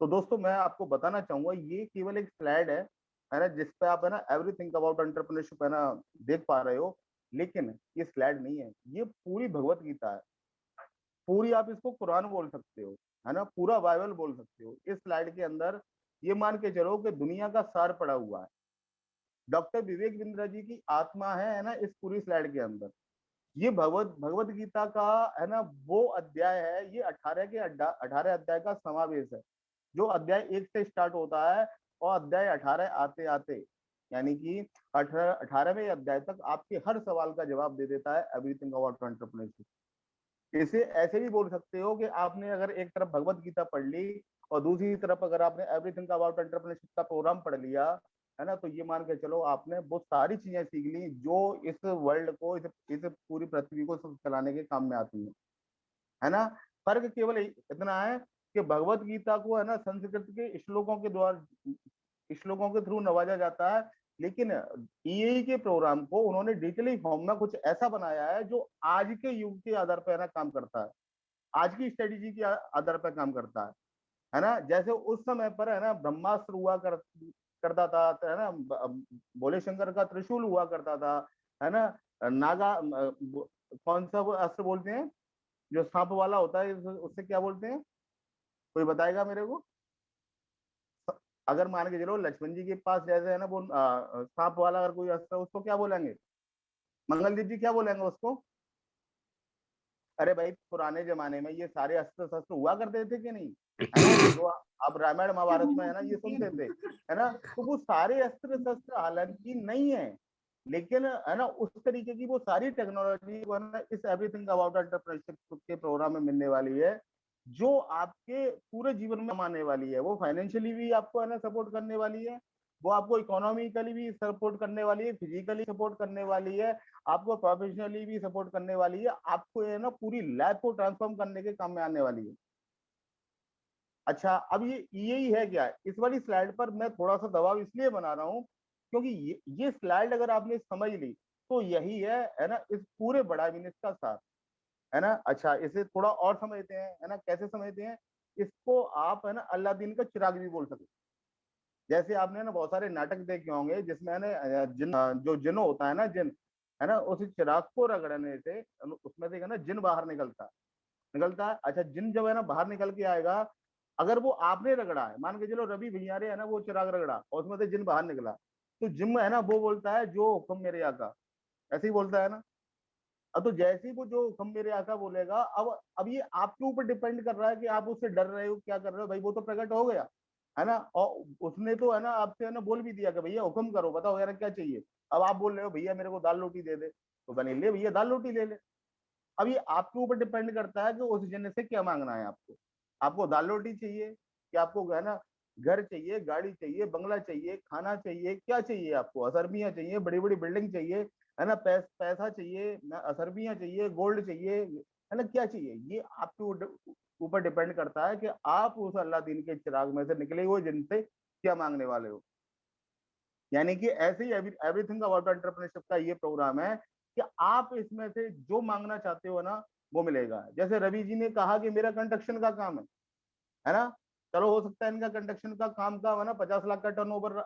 तो दोस्तों मैं आपको बताना चाहूंगा, ये केवल एक स्लाइड है ना, जिस पे आप है ना एवरीथिंग अबाउट एंटरप्रेन्योरशिप है ना देख पा रहे हो, लेकिन ये स्लाइड नहीं है, ये पूरी भगवत गीता है। पूरी आप इसको कुरान बोल सकते हो, है ना, पूरा बाइबल बोल सकते हो। इस स्लाइड के अंदर ये मान के चलो कि दुनिया का सार पड़ा हुआ है। डॉक्टर विवेक बिंद्रा जी की आत्मा है ना इस पूरी स्लाइड के अंदर। ये भगवत गीता का है ना वो अध्याय है, ये 18 के 18 अध्याय का समावेश है, जो अध्याय 1 से स्टार्ट होता है और अध्याय 18 आते आते, यानी कि 18वें अध्याय तक आपके हर सवाल का जवाब दे देता है एवरीथिंग अबाउट एंटरप्रेन्योरशिप। इसे ऐसे भी बोल सकते हो कि आपने अगर एक तरफ भगवत गीता पढ़ ली और दूसरी तरफ अगर आपने एवरीथिंग अबाउट एंटरप्रेन्योरशिप का प्रोग्राम पढ़ लिया, है ना, तो ये मान के चलो आपने वो सारी चीजें सीख ली जो इस वर्ल्ड को, इस पूरी पृथ्वी को चलाने के काम में आती है ना। फर्क केवल इतना है कि भगवत गीता को है ना संस्कृत के श्लोकों के थ्रू नवाजा जाता है, लेकिन ईएई के प्रोग्राम को उन्होंने डिजिटली फॉर्म में कुछ ऐसा बनाया है जो आज के युग के आधार पर ना काम करता है, आज की स्ट्रेटेजी के आधार पर काम करता है ना। जैसे उस समय पर है ना ब्रह्मास्त्र करता था, है ना, भोले शंकर का त्रिशूल हुआ करता था, है ना। नागा कौन सा वो अस्त्र बोलते हैं जो सांप वाला होता है, उससे क्या बोलते हैं, कोई बताएगा मेरे को। अगर मान के चलो लक्ष्मण जी के पास जैसे है ना वो सांप वाला अगर कोई अस्त्र, उसको क्या बोलेंगे, मंगलदीप जी क्या बोलेंगे उसको। अरे भाई पुराने जमाने में ये सारे अस्त्र शस्त्र हुआ करते थे कि नहीं, है ना, जो आप रामायण महाभारत में है ना ये सुनते थे, है ना। तो वो सारे अस्त्र शस्त्र हालांकि नहीं है, लेकिन है ना उस तरीके की वो सारी टेक्नोलॉजी है ना इस एवरीथिंग अबाउट एंटरप्रेन्योरशिप के प्रोग्राम में मिलने वाली है, जो आपके पूरे जीवन में आने वाली है। वो फाइनेंशियली भी आपको है ना सपोर्ट करने वाली है, वो आपको इकोनॉमिकली भी सपोर्ट करने वाली है, फिजिकली सपोर्ट करने वाली है, आपको प्रोफेशनली भी सपोर्ट करने वाली है, आपको ये ना पूरी लाइफ को ट्रांसफॉर्म करने के काम में आने वाली है। अच्छा अब यही है क्या, इस वाली स्लाइड पर मैं थोड़ा सा दबाव इसलिए बना रहा हूँ क्योंकि ये स्लाइड अगर आपने समझ ली तो यही है ना इस पूरे बड़ा बिजनेस का सार, है ना। अच्छा इसे थोड़ा और समझते हैं, है ना, कैसे समझते हैं इसको, आप है ना अल्लादीन का चिराग भी बोल सकते। जैसे आपने ना बहुत सारे नाटक देखे होंगे जिसमें ना जो जिन होता है ना, जिन, है ना, उस चिराग को रगड़ने से उसमें से ना जिन बाहर निकलता है। अच्छा जिन जब है ना बाहर निकल के आएगा, अगर वो आपने रगड़ा है, मान के चलो रवि भैया ने है ना वो चिराग रगड़ा और उसमें से जिन बाहर निकला, तो जिम है ना वो बोलता है जो हुक्म मेरे आका, ऐसे ही बोलता है ना। अब तो जैसे ही वो जो हुक्म मेरे आका बोलेगा, अब ये आपके ऊपर डिपेंड कर रहा है कि आप उससे डर रहे हो क्या कर रहे हो, भाई वो तो प्रकट हो गया, है ना। और उसने तो है ना आपसे है ना बोल भी दिया कि भैया हुक्म करो, बताओ यार क्या चाहिए। अब आप बोल रहे हो भैया मेरे को दाल रोटी दे दे, तो बने ले भैया दाल रोटी ले ले। अब ये आपके ऊपर डिपेंड करता है कि उस जन से क्या मांगना है आपको। आपको दाल रोटी चाहिए कि आपको है ना घर चाहिए, गाड़ी चाहिए, बंगला चाहिए, खाना चाहिए, क्या चाहिए आपको? असरबियां चाहिए, बड़ी बड़ी बिल्डिंग चाहिए, है ना? पैसा चाहिए ना, असरबियां चाहिए, गोल्ड चाहिए, है ना? क्या चाहिए? ये आपके ऊपर डिपेंड करता है कि आप उस अल्लाह दीन के चिराग में से निकले हुए जिनसे क्या मांगने वाले हो। यानी कि ऐसे ही एवरीथिंग अबाउट एंटरप्रेन्योरशिप का ये प्रोग्राम है कि आप इसमें से जो मांगना चाहते हो ना वो मिलेगा। जैसे रवि जी ने कहा कि मेरा कंस्ट्रक्शन का काम है ना? चलो हो सकता है इनका कंस्ट्रक्शन का काम का है ना 50 लाख का टर्नओवर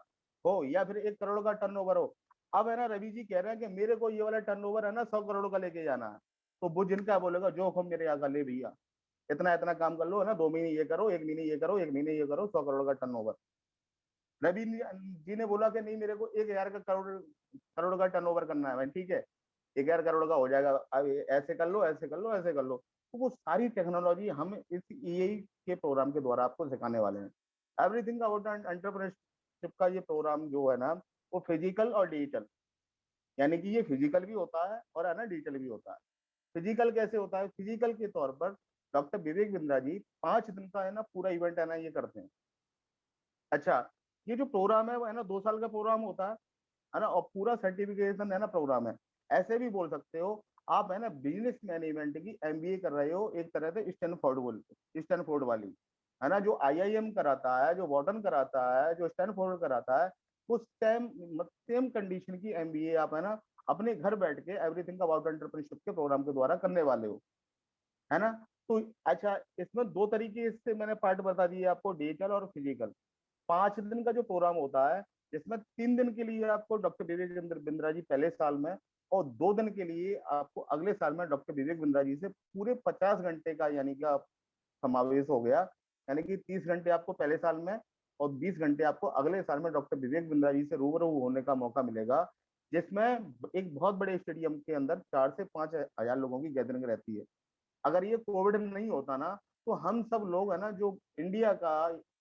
हो या फिर 1 करोड़ का टर्नओवर हो। अब है ना रवि जी कह रहे हैं कि मेरे को ये वाला टर्नओवर है ना 100 करोड़ का लेके जाना है। तो वो जिनका बोलेगा जो हुक्म मेरे आका ले भैया, इतना इतना काम कर लो, है ना? 2 महीने ये करो, 1 महीने ये करो, 1 महीने ये करो, 100 करोड़ का टर्नओवर। रवि जी ने बोला कि नहीं मेरे को 1,000 का करोड़ करोड़ का टर्नओवर करना है भाई, ठीक है 1,000 करोड़ का हो जाएगा, अब ऐसे कर लो, ऐसे कर लो, ऐसे कर लो। तो वो सारी टेक्नोलॉजी हम इस ईएई के प्रोग्राम के द्वारा आपको सिखाने वाले हैं। एवरीथिंग अबाउट एंटरप्रेन्योरशिप का ये प्रोग्राम जो है ना वो फिजिकल और डिजिटल, यानी कि ये फिजिकल भी होता है और है ना डिजिटल भी होता है। फिजिकल कैसे होता है? फिजिकल के तौर पर डॉक्टर विवेक बिंद्रा जी 5 दिन का है ना पूरा इवेंट है ना ये करते हैं। अच्छा, ये जो प्रोग्राम है वो है ना 2 साल का प्रोग्राम होता है ना? और पूरा सर्टिफिकेशन है ना प्रोग्राम है। ऐसे भी बोल सकते हो आप है ना बिजनेस मैनेजमेंट की एमबीए कर रहे हो एक तरह से स्टैनफोर्ड वाली, है ना? जो आईआईएम कराता है, जो वॉर्डन कराता है, जो स्टैनफोर्ड कराता है, वो सेम कंडीशन की एमबीए आप है ना अपने घर बैठ के एवरीथिंग अबाउट एंटरप्रेन्योरशिप के प्रोग्राम के द्वारा करने वाले हो, है ना? तो अच्छा, इसमें 2 तरीके से मैंने पार्ट बता दिए आपको, डिजिटल और फिजिकल। 5 दिन का जो प्रोग्राम होता है जिसमें 3 दिन के लिए आपको डॉक्टर विवेक बिंद्रा जी पहले साल में और 2 दिन के लिए आपको अगले साल में डॉक्टर विवेक बिंद्रा जी से पूरे 50 घंटे का यानी कि समावेश हो गया। यानी कि 30 घंटे आपको पहले साल में और 20 घंटे आपको अगले साल में डॉक्टर विवेक बिंद्रा जी से रूबरू होने का मौका मिलेगा, जिसमें एक बहुत बड़े स्टेडियम के अंदर 4 से 5 हजार लोगों की गैदरिंग रहती है। अगर ये कोविड नहीं होता ना तो हम सब लोग है ना जो इंडिया का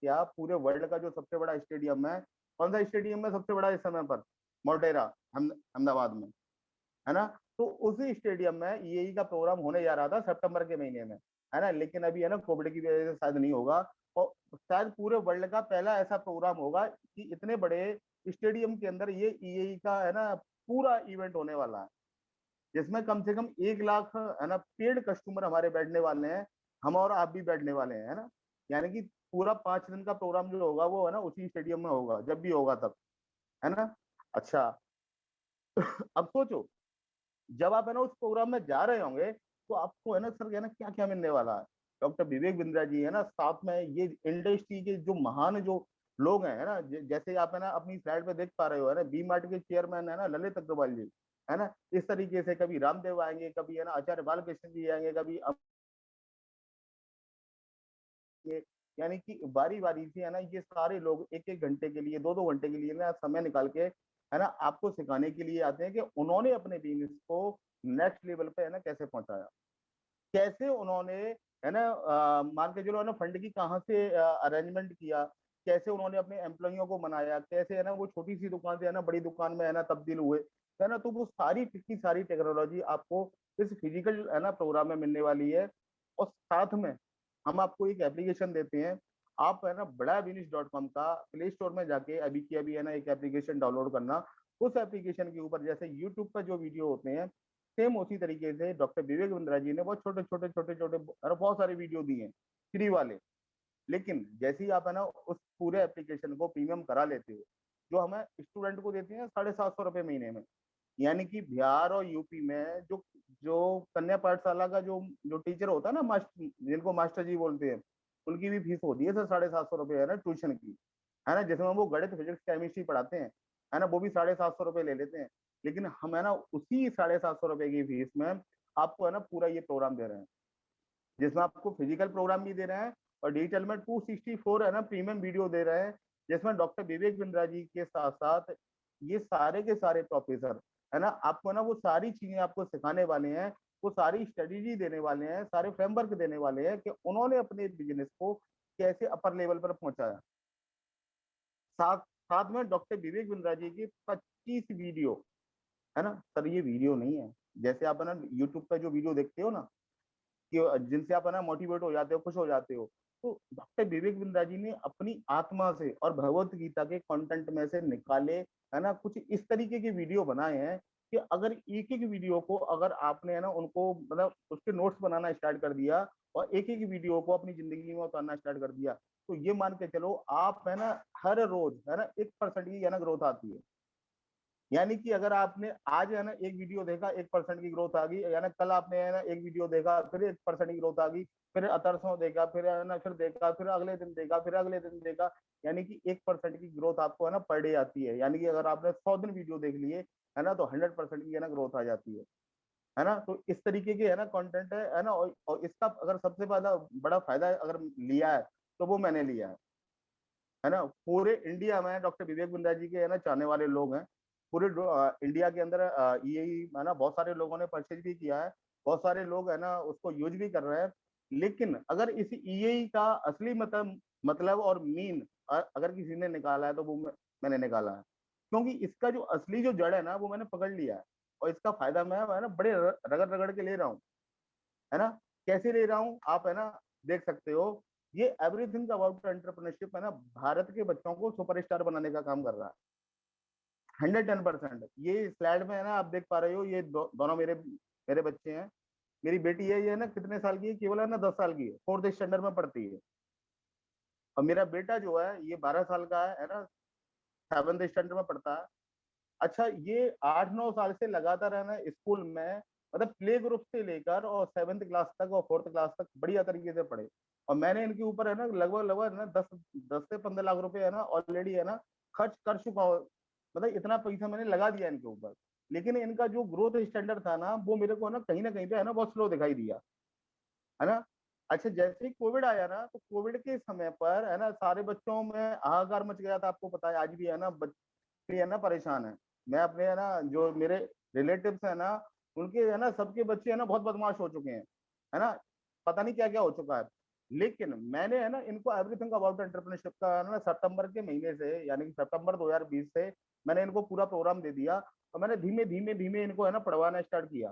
या पूरे वर्ल्ड का जो सबसे बड़ा स्टेडियम है, कौन सा स्टेडियम है सबसे बड़ा इस समय पर? मोटेरा, अहमदाबाद में, है ना? तो उसी स्टेडियम में ईएई का प्रोग्राम होने जा रहा था सितंबर के महीने में, है ना? लेकिन अभी है ना कोविड की वजह से शायद नहीं होगा। और शायद पूरे वर्ल्ड का पहला ऐसा प्रोग्राम होगा कि इतने बड़े स्टेडियम के अंदर ये ईएई का है ना पूरा इवेंट होने वाला है, जिसमें कम से कम 1 लाख है ना पेड कस्टमर हमारे बैठने वाले हैं, हम और आप भी बैठने वाले हैं, है ना? यानी कि पूरा 5 दिन का प्रोग्राम जो होगा वो है ना उसी स्टेडियम में होगा जब भी होगा तब, है ना? अच्छा, अब सोचो जब आप है ना उस प्रोग्राम में जा रहे होंगे तो आपको है ना सर है ना क्या क्या मिलने वाला है। डॉक्टर विवेक बिंद्रा जी है ना साथ में ये इंडस्ट्री के जो महान जो लोग हैं, है ना? जैसे आप है ना अपनी स्लाइड पे देख पा रहे हो, है ना बी मार्ट के चेयरमैन है ना ललित अग्रवाल जी, है ना? इस तरीके से कभी रामदेव आएंगे, कभी है ना आचार्य बालकृष्ण जी आएंगे, कभी ये, यानी कि बारी-बारी से है ना ये सारे लोग 1-1 घंटे के लिए, 2-2 घंटे के लिए ना समय निकाल के है ना आपको सिखाने के लिए आते हैं कि उन्होंने अपने बिज़नेस को नेक्स्ट लेवल पे है ना कैसे पहुँचाया। कैसे उन्होंने है ना मान के चलो है ना फंड की कहाँ से अरेंजमेंट किया, कैसे उन्होंने अपने एम्प्लॉइयों को मनाया, कैसे है ना वो छोटी-सी दुकान से है ना बड़ी दुकान में है ना तब्दील हुए, है ना? तो वो सारी की सारी टेक्नोलॉजी आपको इस फिजिकल है ना प्रोग्राम में मिलने वाली है। और साथ में हम आपको एक एप्लीकेशन देते हैं, आप है ना बड़ाबिनिस.com का प्ले स्टोर में जाके अभी की अभी है ना एक एप्लीकेशन डाउनलोड करना। उस एप्लीकेशन के ऊपर जैसे यूट्यूब पे जो वीडियो होते हैं सेम उसी तरीके से डॉक्टर विवेक बिंद्रा जी ने बहुत छोटे-छोटे अरे बहुत सारे वीडियो दिए हैं, फ्री वाले। लेकिन जैसे ही आप है ना उस पूरे एप्लीकेशन को प्रीमियम करा लेते हो, जो हमें स्टूडेंट को देते हैं 750 रुपए महीने में। यानी कि बिहार और यूपी में जो जो कन्या पाठशाला का जो टीचर होता है ना मास्टर जिनको मास्टर जी बोलते हैं, उनकी भी फीस होती है सर 750 रुपए है ना ट्यूशन की, है ना? जिसमें वो गणित, फिजिक्स, केमिस्ट्री पढ़ाते हैं, है ना? वो भी 750 रुपए ले लेते हैं। लेकिन हम है ना उसी 750 रुपए की फीस में आपको है ना पूरा ये प्रोग्राम दे रहे हैं, जिसमें आपको फिजिकल प्रोग्राम भी दे रहे हैं और डिजिटल में 264 है ना प्रीमियम वीडियो दे रहे हैं, जिसमें डॉक्टर विवेक बिंद्रा जी के साथ-साथ ये सारे के सारे प्रोफेसर है ना आपको ना वो सारी चीजें आपको सिखाने वाले हैं, वो सारी स्ट्रेटेजी देने वाले हैं, सारे फ्रेमवर्क देने वाले हैं कि उन्होंने अपने बिजनेस को कैसे अपर लेवल पर पहुंचाया। साथ साथ में डॉक्टर विवेक बिंद्रा जी की 25 वीडियो, है ना? सर ये वीडियो नहीं है, जैसे आप है ना यूट्यूब पे जो वीडियो देखते हो ना कि जिनसे आप है ना मोटिवेट हो जाते हो, खुश हो जाते हो। तो डॉक्टर विवेक बिंद्रा जी ने अपनी आत्मा से और भगवत गीता के कंटेंट में से निकाले, है ना, कुछ इस तरीके के वीडियो बनाए हैं कि अगर एक एक वीडियो को अगर आपने, है ना, उनको मतलब उसके नोट्स बनाना स्टार्ट कर दिया और एक एक वीडियो को अपनी जिंदगी में उतारना स्टार्ट कर दिया, तो ये मान के चलो आप, है ना, हर रोज, है ना, 1% की, है ना, ग्रोथ आती है। यानी कि अगर आपने आज, है ना, एक वीडियो देखा, 1% की ग्रोथ आ गई, यानी कल आपने, है ना, एक वीडियो देखा, फिर 1% की ग्रोथ आ गई, फिर अतरसों देखा, फिर, है ना, फिर देखा, फिर अगले दिन देखा, फिर अगले दिन देखा, यानी कि 1% की ग्रोथ आपको, है ना, पर डे आती है। यानी कि अगर आपने 100 दिन वीडियो देख लिए, है ना, तो 100% की, है ना, ग्रोथ आ जाती है ना। तो इस तरीके के, है ना, कंटेंट है ना, और इसका अगर सबसे ज्यादा बड़ा फायदा अगर लिया है तो वो मैंने लिया है ना। पूरे इंडिया में डॉक्टर विवेक बिंद्रा जी के, है ना, चाहने वाले लोग हैं। पूरे इंडिया के अंदर यही, है ना, बहुत सारे लोगों ने परचेज भी किया है, बहुत सारे लोग, है ना, उसको यूज भी कर रहे हैं। लेकिन अगर इस ईएई का असली मतलब और मीन अगर किसी ने निकाला है तो वो मैंने निकाला है, क्योंकि इसका जो असली जो जड़ है ना वो मैंने पकड़ लिया है। और इसका फायदा मैं, है ना, बड़े रगड़ रगड़ के ले रहा हूँ, है ना। कैसे ले रहा हूँ आप, है ना, देख सकते हो। ये एवरीथिंग अबाउट एंटरप्रेन्योरशिप, है ना, भारत के बच्चों को सुपरस्टार बनाने का काम कर रहा है। 110%। ये स्लाइड में, है ना, आप देख पा रहे हो, ये दोनों मेरे मेरे बच्चे हैं। मेरी बेटी है, ये, है ना, कितने साल की है, केवल, है ना, 10 साल की है, 4th स्टैंडर्ड में पढ़ती है। और मेरा बेटा जो है ये 12 साल का है ना, 7th स्टैंडर्ड में पढ़ता है। अच्छा, ये 8-9 साल से लगातार, है ना, स्कूल में, मतलब प्ले ग्रुप से लेकर और 7th क्लास तक और 4th क्लास तक बढ़िया तरीके से पढ़े। और मैंने इनके ऊपर, है ना, लगभग लगभग, है ना, 10 से 15 लाख रुपए, है ना, ऑलरेडी, है ना, खर्च कर चुका हूँ। मतलब इतना पैसा मैंने लगा दिया इनके ऊपर। लेकिन इनका जो ग्रोथ स्टैंडर्ड था ना वो मेरे को, है ना, कहीं पे, है ना, बहुत स्लो दिखाई दिया, है ना। अच्छा, जैसे ही कोविड आया ना, तो कोविड के समय पर, है ना, सारे बच्चों में हाहाकार मच गया था। आपको पता है, आज भी, है ना, बच्चे, है ना, परेशान है। मैं अपने, है ना, जो मेरे रिलेटिव्स है ना, उनके, है ना, सबके बच्चे, है ना, बहुत बदमाश हो चुके हैं, है ना। पता नहीं क्या क्या हो चुका है। लेकिन मैंने, है ना, इनको एवरीथिंग अबाउट एंटरप्रेन्योरशिप का, है ना, सितंबर के महीने से, यानी कि सितंबर 2020 से मैंने इनको पूरा प्रोग्राम दे दिया। और मैंने धीमे धीमे धीमे इनको, है ना, पढ़वाना स्टार्ट किया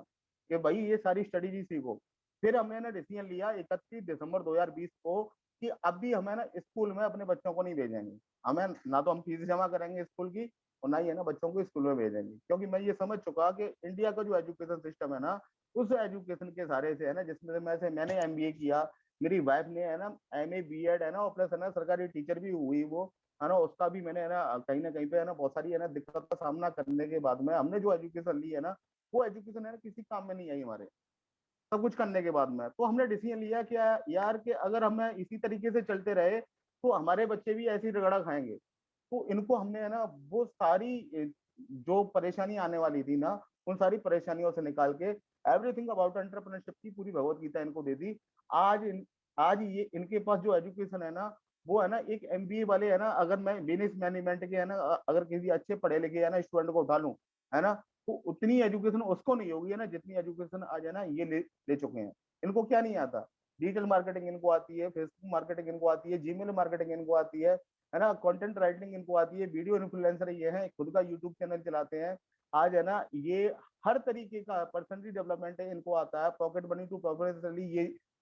कि भाई ये सारी स्टडीज ही सीखो। फिर हमने ना डिसीजन लिया 31 दिसंबर 2020 को कि अब भी हमें ना स्कूल में अपने बच्चों को नहीं भेजेंगे। हमें ना तो हम फीस जमा करेंगे स्कूल की, और ना ही, है ना, बच्चों को स्कूल में भेजेंगे। क्योंकि मैं ये समझ चुका कि इंडिया का जो एजुकेशन सिस्टम है ना, उस एजुकेशन के सारे से, है ना, जिसमें मैं से मैंने एमबीए किया, मेरी वाइफ ने, है ना, एमए बीएड, है ना, और प्लस, है ना, सरकारी टीचर भी हुई वो, है ना, उसका भी मैंने, है ना कहीं पे, है ना, बहुत सारी, है ना, दिक्कत का सामना करने के बाद में हमने जो एजुकेशन ली है ना, वो एजुकेशन, है ना, किसी काम में नहीं आई हमारे। सब कुछ करने के बाद में तो हमने डिसीजन लिया कि यार कि अगर हम इसी तरीके से चलते रहे तो हमारे बच्चे भी ऐसी रगड़ा खाएंगे। तो इनको हमने, है ना, वो सारी जो परेशानी आने वाली थी ना, उन सारी परेशानियों से निकाल के एवरीथिंग अबाउट एंटरप्रेन्योरशिप की पूरी भगवत गीता इनको दे दी। आज ये इनके पास जो एजुकेशन है ना, वो, है ना, एक एमबीए वाले, है ना, अगर मैं बिजनेस मैनेजमेंट के, है ना, अगर किसी अच्छे पढ़े लिखे, है ना, स्टूडेंट को उठा लूं, है ना, तो उतनी एजुकेशन उसको नहीं होगी, है ना, जितनी एजुकेशन आज, है ना, ये ले चुके हैं। इनको क्या नहीं आता? डिजिटल मार्केटिंग इनको आती है, फेसबुक मार्केटिंग इनको आती है, जीमेल मार्केटिंग इनको आती है ना, कंटेंट राइटिंग इनको आती है, वीडियो इन्फ्लुएंसर ये हैं, खुद का यूट्यूब चैनल चलाते हैं आज, है ना। ये हर तरीके का पर्सनली डेवलपमेंट है इनको आता है, पॉकेट मनी टू प्रोफेशनली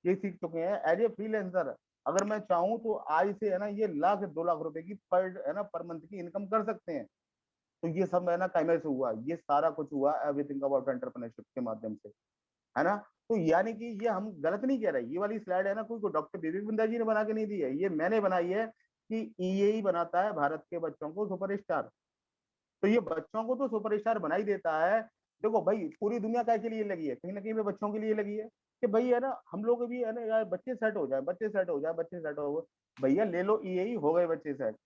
ये सीख चुके हैं एज ए फ्रीलांसर। अगर मैं चाहूँ तो आज से, है ना, ये 1 लाख 2 लाख रुपए की पर, है ना, पर मंथ की इनकम कर सकते हैं। तो ये सब, है ना, काइमर से हुआ, ये सारा कुछ हुआ एवरीथिंग अबाउट एंटरप्रेन्योरशिप के माध्यम से, है ना। तो यानी कि ये हम गलत नहीं कह रहे, ये वाली स्लाइड, है ना, कोई डॉक्टर विवेक बिंद्रा जी ने बना के नहीं दी है, ये मैंने बनाई है कि ईएई बनाता है भारत के बच्चों को सुपरस्टार। तो ये बच्चों को तो सुपरस्टार बना ही देता है। देखो भाई, पूरी दुनिया काय के लिए लगी है? कहीं ना कहीं पे बच्चों के लिए लगी है कि भाई, है ना, हम लोग भी, है ना, यार बच्चे सेट हो जाए, बच्चे सेट हो जाए, बच्चे सेट हो गए, भैया ले लो ईएई, हो गए बच्चे सेट,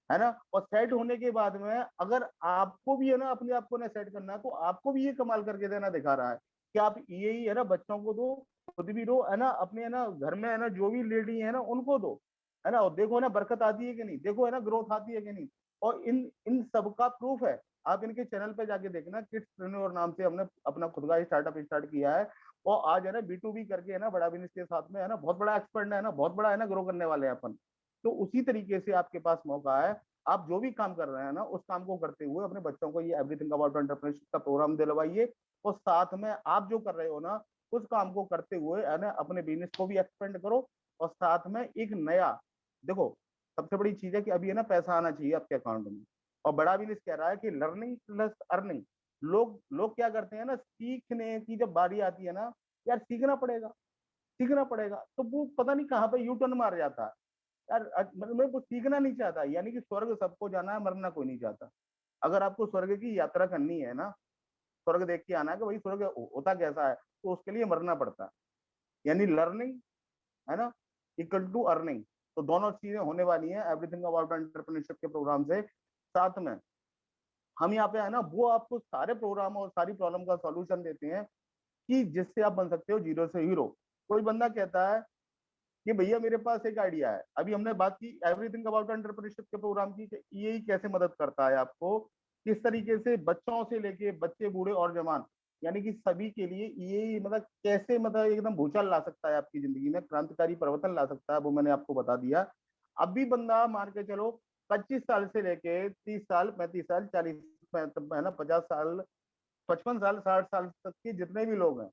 है ना। और सेट होने के बाद में अगर आपको भी, है ना, अपने आप को ना सेट करना है, तो आपको भी ये कमाल करके देना दिखा रहा है कि आप यही, है ना, बच्चों को दो, खुद भी दो, है ना, अपने, है ना, घर में, है ना, जो भी लेडी है ना उनको दो, है ना। और देखो ना बरकत आती है कि नहीं, देखो, है ना, ग्रोथ आती है कि नहीं। और इन इन सब का प्रूफ है। आप इनके चैनल पे जाके देखना, किड्सप्रेन्योर नाम से हमने अपना खुद का स्टार्टअप स्टार्ट किया है। और आज, है ना, B2B करके, है ना, बड़ा बिजनेस के साथ में, है ना, बहुत बड़ा एक्सपर्ट है ना, बहुत बड़ा, है ना, ग्रो करने वाले हैं अपन। तो उसी तरीके से आपके पास मौका है। आप जो भी काम कर रहे हैं ना, उस काम को करते हुए अपने बच्चों को ये एवरीथिंग अबाउट एंटरप्रेन्योरशिप का प्रोग्राम दिलवाइए। और साथ में आप जो कर रहे हो ना, उस काम को करते हुए, है ना, अपने बिजनेस को भी एक्सपेंड करो और साथ में एक नया, देखो सबसे बड़ी चीज है कि अभी है ना पैसा आना चाहिए आपके अकाउंट में, और बड़ा बिजनेस कह रहा है कि लर्निंग प्लस अर्निंग। लोग लोग क्या करते हैं ना, सीखने की जब बारी आती है ना, यार सीखना पड़ेगा, सीखना पड़ेगा, तो वो पता नहीं कहाँ पे यू टर्न मार जाता है। यार मतलब वो सीखना नहीं चाहता, यानी कि स्वर्ग सबको जाना है, मरना कोई नहीं चाहता। अगर आपको स्वर्ग की यात्रा करनी है ना, स्वर्ग देख के आना है कि भाई स्वर्ग होता कैसा है, तो उसके लिए मरना पड़ता है। यानी लर्निंग है ना इक्वल टू अर्निंग, तो दोनों चीजें होने वाली हैं एवरीथिंग अबाउट एंटरप्रेन्योरशिप के प्रोग्राम से। साथ में हम यहाँ पे है ना वो आपको सारे प्रोग्राम और सारी प्रॉब्लम का सॉल्यूशन देते हैं कि जिससे आप बन सकते हो जीरो से हीरो। कोई बंदा कहता है कि भैया मेरे पास एक आइडिया है, अभी हमने बात की एवरीथिंग अबाउट एंटरप्रेन्योरशिप के प्रोग्राम की, कि ये कैसे मदद करता है आपको, किस तरीके से बच्चों से लेके बच्चे बूढ़े और जवान, यानी कि सभी के लिए ये मतलब कैसे मतलब एकदम भूचाल ला सकता है आपकी जिंदगी में, क्रांतिकारी परिवर्तन ला सकता है, वो मैंने आपको बता दिया। अब भी बंदा मान के चलो 25 साल से लेके 30 साल 35 साल 40 है ना 50 साल 55 साल 60 साल तक के जितने भी लोग हैं,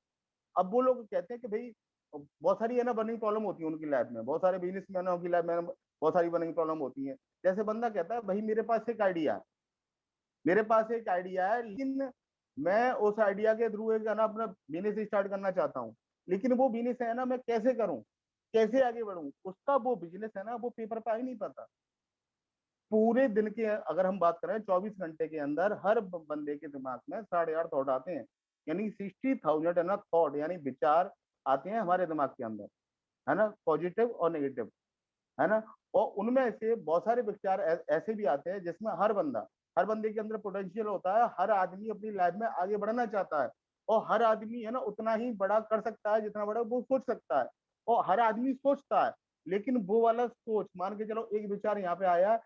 अब वो लोग कहते हैं कि भाई बहुत सारी है ना बर्निंग प्रॉब्लम होती है उनकी लाइफ में, बहुत सारे बिजनेसमैनों की लाइफ में बहुत सारी बर्निंग प्रॉब्लम होती है। जैसे बंदा कहता है भाई मेरे पास एक आइडिया है, मेरे पास एक आइडिया है, लेकिन मैं उस आइडिया के थ्रू एक है ना अपना बिजनेस स्टार्ट करना चाहता हूँ, लेकिन वो बिजनेस है ना मैं कैसे करूँ, कैसे आगे बढ़ूं, उसका वो बिजनेस है ना वो पेपर पे आ ही नहीं पाता। पूरे दिन के अगर हम बात करें 24 घंटे के अंदर हर बंदे के दिमाग में 8.5 थॉट आते हैं, यानी 60,000 है ना थॉट यानी विचार आते हैं हमारे दिमाग के अंदर, है ना पॉजिटिव और नेगेटिव, है ना। और उनमें से बहुत सारे विचार ऐसे भी आते हैं जिसमें हर बंदे के अंदर पोटेंशियल होता है, हर आदमी अपनी लाइफ में आगे बढ़ना चाहता है, और हर आदमी है ना उतना ही बड़ा कर सकता है जितना बड़ा वो सोच सकता है, और हर आदमी सोचता है, लेकिन वो वाला सोच मान के चलो एक विचार यहाँ पे आया,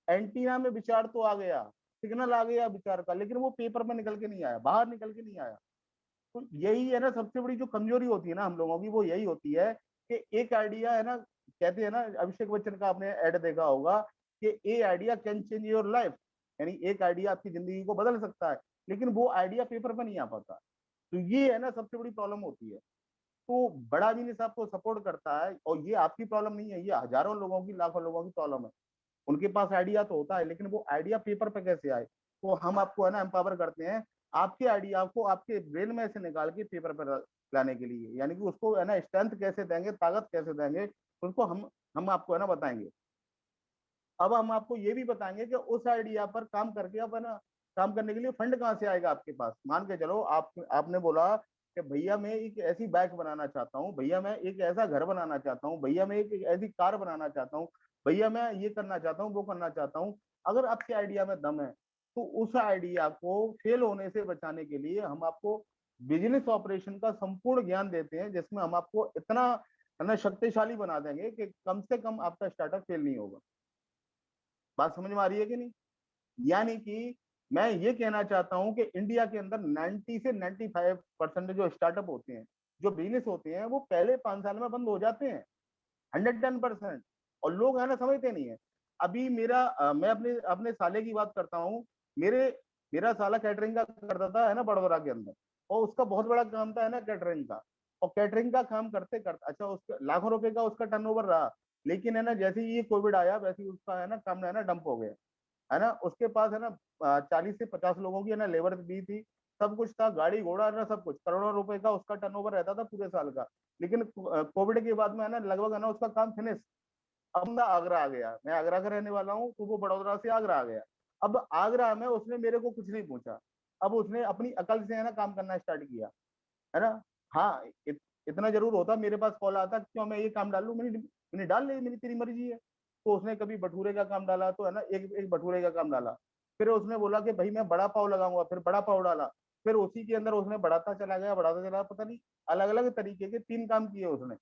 एंटीना में विचार तो आ गया, सिग्नल आ गया विचार का, लेकिन वो पेपर में निकल के नहीं आया, बाहर निकल के नहीं आया। तो यही है ना सबसे बड़ी जो कमजोरी होती है ना हम लोगों की, वो यही होती है कि एक आइडिया है ना, कहते हैं ना अभिषेक बच्चन का आपने ऐड देखा होगा कि a idea can change your life, यानी एक आइडिया आपकी जिंदगी को बदल सकता है, लेकिन वो आइडिया पेपर पर नहीं आ पाता। तो ये है ना सबसे बड़ी प्रॉब्लम होती है। तो बड़ा बिजनेस आपको सपोर्ट करता है, और ये आपकी प्रॉब्लम नहीं है, ये हजारों लोगों की लाखों लोगों की प्रॉब्लम है। उनके पास आइडिया तो होता है, लेकिन वो आइडिया पेपर पे कैसे आए, तो हम आपको है ना एम्पावर करते हैं आपके आइडिया को आपके ब्रेन में से निकाल के पेपर पर लाने के लिए, यानी कि उसको है ना स्ट्रेंथ कैसे देंगे, ताकत कैसे देंगे, उसको हम आपको है ना बताएंगे। अब हम आपको ये भी बताएंगे कि उस आइडिया पर काम करके अब है ना काम करने के लिए फंड कहाँ से आएगा आपके पास। मान के चलो आपने बोला कि भैया मैं एक ऐसी बाइक बनाना चाहता हूँ, भैया मैं एक ऐसा घर बनाना चाहता हूँ, भैया मैं एक ऐसी कार बनाना चाहता हूँ, भैया मैं ये करना चाहता हूँ वो करना चाहता हूँ। अगर आपके आइडिया में दम है, तो उस आइडिया को फेल होने से बचाने के लिए हम आपको बिजनेस ऑपरेशन का संपूर्ण ज्ञान देते हैं, जिसमें हम आपको इतना है ना शक्तिशाली बना देंगे कि कम से कम आपका स्टार्टअप फेल नहीं होगा। बात समझ में आ रही है कि नहीं? यानी कि मैं ये कहना चाहता हूं कि इंडिया के अंदर 90 से 95% जो स्टार्टअप होते हैं, जो बिजनेस होते हैं, वो पहले 5 साल में बंद हो जाते हैं, 110%। और लोग है ना समझते नहीं है। अभी मैं अपने अपने साले की बात करता हूँ। मेरे मेरा साला कैटरिंग का करता था है ना बड़ौदा के अंदर, और उसका बहुत बड़ा काम था है ना कैटरिंग का। और कैटरिंग का काम करते करते अच्छा उसका लाखों रुपए का उसका टर्नओवर रहा, लेकिन है ना जैसे ही ये कोविड आया वैसे ही उसका है ना काम है ना डंप हो गया, है ना। उसके पास है ना 40 से 50 लोगों की है ना लेबर भी थी, सब कुछ था, गाड़ी घोड़ा है ना सब कुछ, करोड़ों रुपए का उसका टर्नओवर रहता था पूरे साल का। लेकिन कोविड के बाद में है ना लगभग है ना उसका काम फिनिश। अब मैं आगरा आ गया, मैं आगरा का रहने वाला हूँ, तो वो बड़ौदा से आगरा आ गया। अब आगरा में उसने मेरे को कुछ नहीं पूछा, अब उसने अपनी अकल से है ना काम करना स्टार्ट किया, है ना। हाँ इतना जरूर होता, मेरे पास कॉल आता क्यों मैं ये काम डाल लूं, मैंने डाल ले, मेरी तेरी मर्जी है। तो उसने कभी भटूरे का काम डाला, तो है ना एक एक भटूरे का काम डाला। फिर उसने बोला कि भाई मैं बड़ा पाव लगाऊंगा, फिर बड़ा पाव डाला। फिर उसी के अंदर उसने बढ़ाता चला गया, बढ़ाता चला, पता नहीं अलग अलग तरीके के 3 काम किए उसने।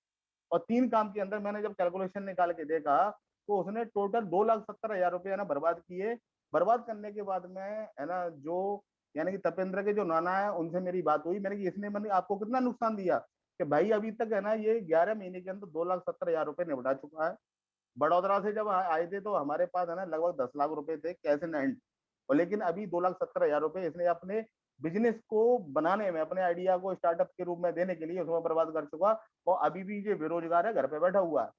और 3 काम के अंदर मैंने जब कैलकुलेशन निकाल के देखा, तो उसने टोटल 2,70,000 रुपये है ना बर्बाद किए। बर्बाद करने के बाद में है ना जो यानी कि तपेंद्र के जो नाना है उनसे मेरी बात हुई, मैंने कि इसने मैंने आपको कितना नुकसान दिया, कि भाई अभी तक है ना ये 11 महीने के अंदर 2,70,000 रुपये निपटा चुका है। बड़ौदा से जब आए थे तो हमारे पास है ना लगभग 10 लाख रुपए थे कैश इन हैंड, और लेकिन अभी 2,70,000 रुपये इसने अपने बिजनेस को बनाने में, अपने आइडिया को स्टार्टअप के रूप में देने के लिए उसमें बर्बाद कर चुका। और अभी भी ये बेरोजगार है, घर पे बैठा हुआ है।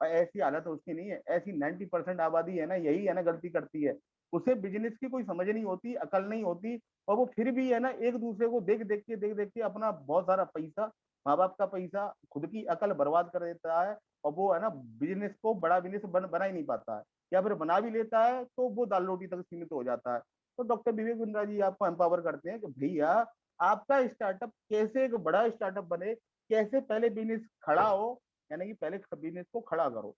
और ऐसी हालत उसकी नहीं है। ऐसी 90% आबादी है ना, यही है ना गलती करती है। उसे बिजनेस की कोई समझ नहीं होती, अकल नहीं होती, और वो फिर भी है ना एक दूसरे को देख देख के अपना बहुत सारा पैसा, माँ बाप का पैसा, खुद की अकल बर्बाद कर देता है। और वो है ना बिजनेस को बड़ा बिजनेस बना ही नहीं पाता है, या फिर बना भी लेता है तो वो दाल रोटी तक सीमित हो जाता है। तो डॉक्टर विवेक बिंद्रा जी आपको एम्पावर करते हैं कि भैया आपका स्टार्टअप कैसे एक बड़ा स्टार्टअप बने, कैसे पहले बिजनेस खड़ा हो, यानी कि पहले बिजनेस को खड़ा करो,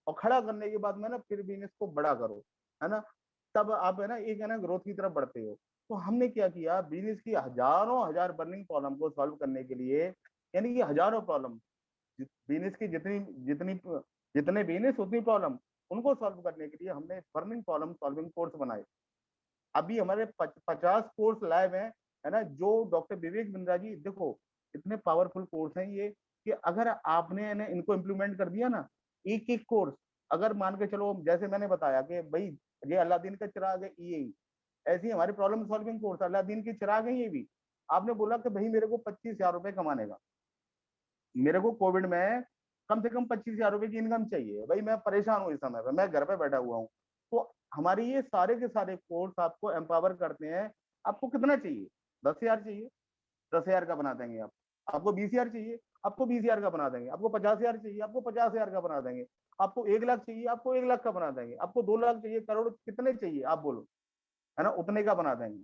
और खड़ा करने के बाद में ना फिर बिजनेस को बड़ा करो, है ना। तब आप है ना एक है ना ग्रोथ की तरफ बढ़ते हो। तो हमने क्या किया, बिजनेस की हजारों हजार बर्निंग प्रॉब्लम को सॉल्व करने के लिए, यानी कि हजारों प्रॉब्लम, बिजनेस की जितनी जितनी जितने बिजनेस उतनी प्रॉब्लम, उनको सॉल्व करने के लिए हमने बर्निंग प्रॉब्लम सॉल्विंग कोर्स बनाए। अभी हमारे 50 कोर्स लाइव हैं, है ना, जो डॉक्टर विवेक बिंद्रा जी, देखो इतने पावरफुल कोर्स हैं ये, कि अगर आपने है ना इनको इम्प्लीमेंट कर दिया ना, एक एक कोर्स, अगर मान के चलो जैसे मैंने बताया कि भाई ये अलादीन का चिराग है ये, ऐसी हमारी प्रॉब्लम सॉल्विंग कोर्स अलादीन की चिराग है ये भी। आपने बोला कि भाई मेरे को 25,000 रुपए कमाने का, मेरे को कोविड में कम से कम 25,000 रुपए की इनकम चाहिए, भाई मैं परेशान हूँ इस समय पे, मैं घर पे बैठा हुआ हूँ। तो हमारी ये सारे के सारे कोर्स आपको एम्पावर करते हैं। आपको कितना चाहिए? 10,000 चाहिए, 10,000 का बना देंगे आप। आपको 20,000 चाहिए, आपको 20,000 का बना देंगे। आपको 50,000 चाहिए, आपको 50,000 का बना देंगे। आपको 1 लाख चाहिए, आपको 1 लाख का बना देंगे। आपको 2 लाख चाहिए, करोड़, कितने चाहिए आप बोलो, है ना, उतने का बना देंगे,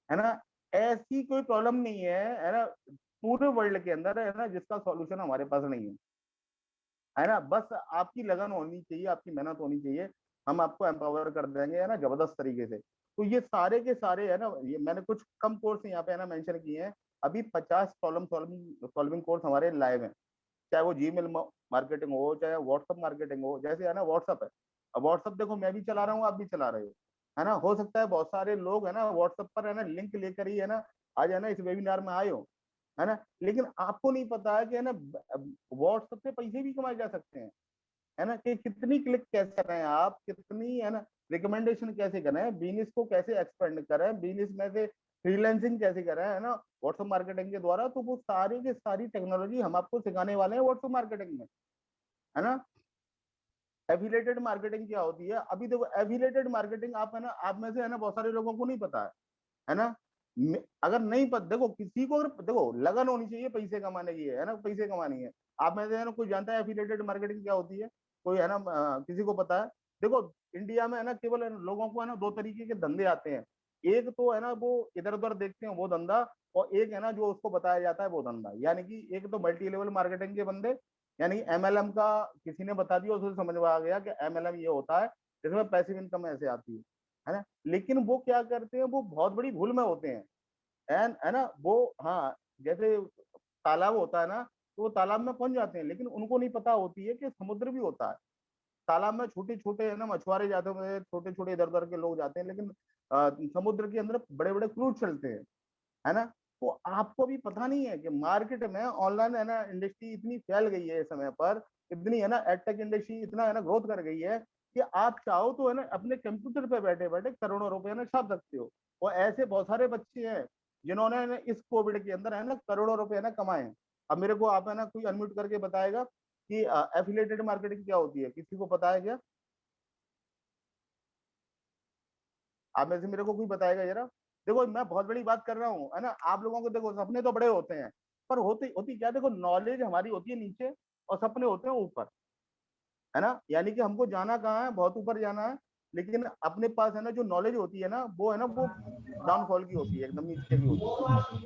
है ना। ऐसी कोई प्रॉब्लम नहीं है ना पूरे वर्ल्ड के अंदर, है ना, जिसका सॉल्यूशन हमारे पास नहीं है ना। बस आपकी लगन होनी चाहिए, आपकी मेहनत होनी चाहिए, हम आपको एम्पावर कर देंगे, है ना, जबरदस्त तरीके से। तो ये सारे के सारे है ना, ये मैंने कुछ कम कोर्स यहाँ पे है ना मेंशन किए हैं। अभी 50 प्रॉब्लम सॉल्विंग सॉल्विंग कोर्स हमारे लाइव हैं, चाहे वो जीमेल मार्केटिंग हो, चाहे व्हाट्सअप मार्केटिंग हो। जैसे है ना व्हाट्सअप है, अब व्हाट्सअप देखो मैं भी चला रहा हूँ, आप भी चला रहे हो, है ना। हो सकता है बहुत सारे लोग है ना व्हाट्सअप पर है ना लिंक लेकर ही है ना आज है ना इस वेबिनार में आए हो, है ना। लेकिन आपको नहीं पता है कि है ना व्हाट्सएप से पैसे भी कमाए जा सकते हैं, है ना, कि कितनी क्लिक कैसे करें आप, कितनी है ना रिकमेंडेशन कैसे करें, बिजनेस को कैसे एक्सपेंड करें, बिजनेस में से फ्रीलांसिंग कैसे करें, है ना, व्हाट्सएप मार्केटिंग के द्वारा। तो वो सारी की सारी टेक्नोलॉजी हम आपको सिखाने वाले हैं व्हाट्सएप मार्केटिंग में, है ना। एफिलेटेड मार्केटिंग क्या होती है? अभी देखो एफिलेटेड मार्केटिंग आप है ना, आप में से है ना बहुत सारे लोगों को नहीं पता है ना। अगर नहीं पता, देखो किसी को, अगर देखो लगन होनी चाहिए पैसे कमाने की, है ना, पैसे कमानी है। आप में से है ना कोई जानता है एफिलिएटेड मार्केटिंग क्या होती है? कोई है ना किसी को पता है? देखो इंडिया में है ना केवल है ना, लोगों को है ना दो तरीके के धंधे आते हैं। एक तो है ना वो इधर उधर देखते हैं वो धंधा, और एक है ना जो उसको बताया जाता है वो धंधा। यानी कि एक तो मल्टी लेवल मार्केटिंग के बंदे, यानी एमएलएम का किसी ने बता दिया, उसे समझ में आ गया कि एमएलएम ये होता है, जिसमें पैसिव इनकम ऐसे आती है ना। लेकिन वो क्या करते हैं, वो बहुत बड़ी भूल में होते हैं, एंड है ना वो, हाँ, जैसे तालाब होता है ना, तो वो तालाब में पहुंच जाते हैं, लेकिन उनको नहीं पता होती है कि समुद्र भी होता है। तालाब में छोटे छोटे है ना मछुआरे जाते हैं, छोटे छोटे इधर उधर के लोग जाते हैं, लेकिन समुद्र के अंदर बड़े बड़े क्रूज चलते हैं, है ना। तो आपको भी पता नहीं है कि मार्केट में ऑनलाइन है ना इंडस्ट्री इतनी फैल गई है इस समय पर, इतनी है ना एडटेक इंडस्ट्री इतना है ना ग्रोथ कर गई है, कि आप चाहो तो है ना अपने कंप्यूटर पे बैठे बैठे करोड़ों रुपए ना छाप सकते हो। और ऐसे बहुत सारे बच्चे हैं जिन्होंने है ना इस कोविड के अंदर है ना करोड़ों रुपए है ना कमाए हैं। अब मेरे को आप है ना कोई अनम्यूट करके बताएगा कि एफिलिएटेड मार्केटिंग क्या होती है? किसी को पता है क्या? आप में से मेरे को कोई बताएगा जरा। देखो मैं बहुत बड़ी बात कर रहा हूँ, है ना, आप लोगों को देखो सपने तो बड़े होते हैं, पर होती होती क्या, देखो नॉलेज हमारी होती है नीचे, और सपने होते हैं ऊपर, है ना। यानी कि हमको जाना कहाँ है, बहुत ऊपर जाना है, लेकिन अपने पास है ना जो नॉलेज होती है ना, वो है ना वो डाउनफॉल की होती है, एकदम नीचे की होती है।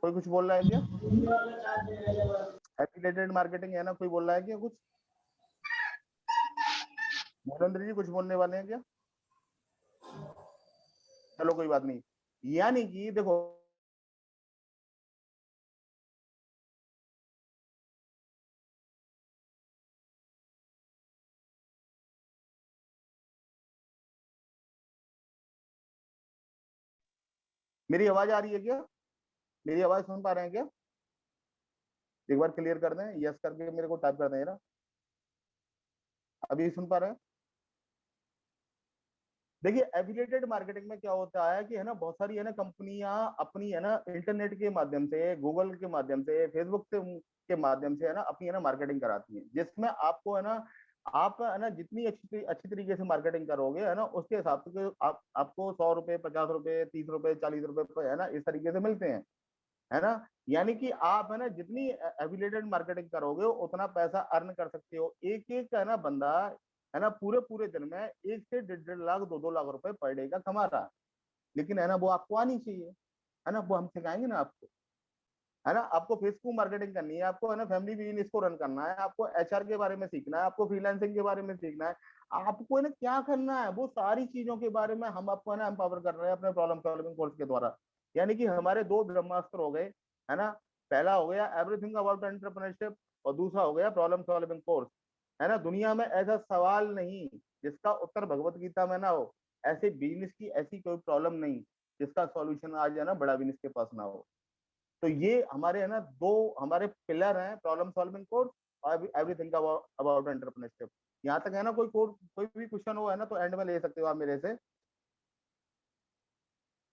कोई कुछ बोल रहा है क्या? एफिलिएटेड मार्केटिंग है ना, कोई बोल रहा है क्या कुछ? नरेंद्र जी कुछ बोलने वाले हैं क्या? चलो कोई बात नहीं। यानी कि देखो, मेरी आवाज आ रही है क्या? मेरी आवाज सुन पा रहे हैं क्या? एक बार क्लियर कर दें, यस करके मेरे को टाइप कर दें ना। अभी सुन पा रहे हैं? देखिए एफिलिएटेड मार्केटिंग में क्या होता है कि है ना बहुत सारी है ना कंपनियां अपनी है ना इंटरनेट के माध्यम से, गूगल के माध्यम से, फेसबुक से के माध्यम से है ना अपनी है ना मार्केटिंग कराती है, जिसमें आपको है ना आप है ना जितनी अच्छी तरीके से मार्केटिंग करोगे है ना उसके हिसाब से आपको 100 रुपए, 50 रुपए, 30 रुपए, 40 रुपए है ना इस तरीके से मिलते हैं, है ना। यानी कि आप है ना जितनी एफिलिएटेड मार्केटिंग करोगे उतना पैसा अर्न कर सकते हो। एक एक है ना बंदा है ना पूरे पूरे दिन में 1 से 1.5 लाख 2-2 लाख रुपए पर डे का कमा रहा है, लेकिन है ना वो आपको आनी चाहिए, है ना, वो हम सिखाएंगे ना आपको, है ना। आपको फेसबुक मार्केटिंग करनी है, आपको है ना फैमिली बिजनेस को रन करना है, आपको एचआर के बारे में सीखना है, आपको फ्रीलांसिंग के बारे में सीखना है, आपको है ना क्या करना है वो सारी चीजों के बारे में हम आपको है ना एम्पावर कर रहे हैं अपने प्रॉब्लम सॉल्विंग कोर्स के द्वारा। यानी कि हमारे 2 ब्रह्मास्त्र हो गए, है ना। पहला हो गया एवरीथिंग अबाउट एंटरप्रेन्योरशिप और दूसरा हो गया प्रॉब्लम सॉल्विंग कोर्स, है ना। दुनिया में ऐसा सवाल नहीं जिसका उत्तर भगवत गीता में ना हो, ऐसे बिजनेस की ऐसी कोई प्रॉब्लम नहीं जिसका सॉल्यूशन आज है ना बड़ा बिजनेस के पास ना हो। तो ये हमारे है ना 2 हमारे पिलर हैं, प्रॉब्लम सॉल्विंग कोर्स और एवरीथिंग अबाउट एंटरप्रेन्योरशिप। यहाँ तक है ना कोई भी क्वेश्चन हो है ना तो एंड में ले सकते हो आप मेरे से।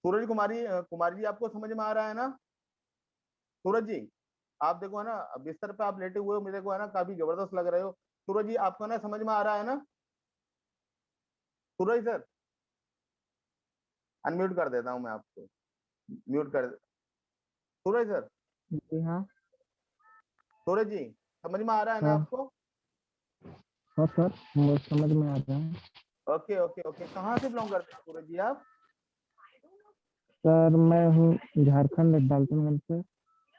सूरज कुमारी जी आपको समझ में आ रहा है ना? सूरज जी आप देखो है ना बिस्तर पे आप लेटे हुए हो, मेरे को है ना काफी जबरदस्त लग रहे हो। सूरज जी आपको ना समझ में आ रहा है ना? सूरज सर अनम्यूट कर देता हूँ मैं आपको, म्यूट कर। सूरज सर, जी हाँ। सूरज जी समझ में आ रहा है ना हाँ आपको? हाँ सर, मुझे समझ में आ रहा है। ओके ओके ओके, कहाँ से बिलोंग करते हैं सूरज जी आप? सर मैं हूँ झारखंड डाल्टनगंज से।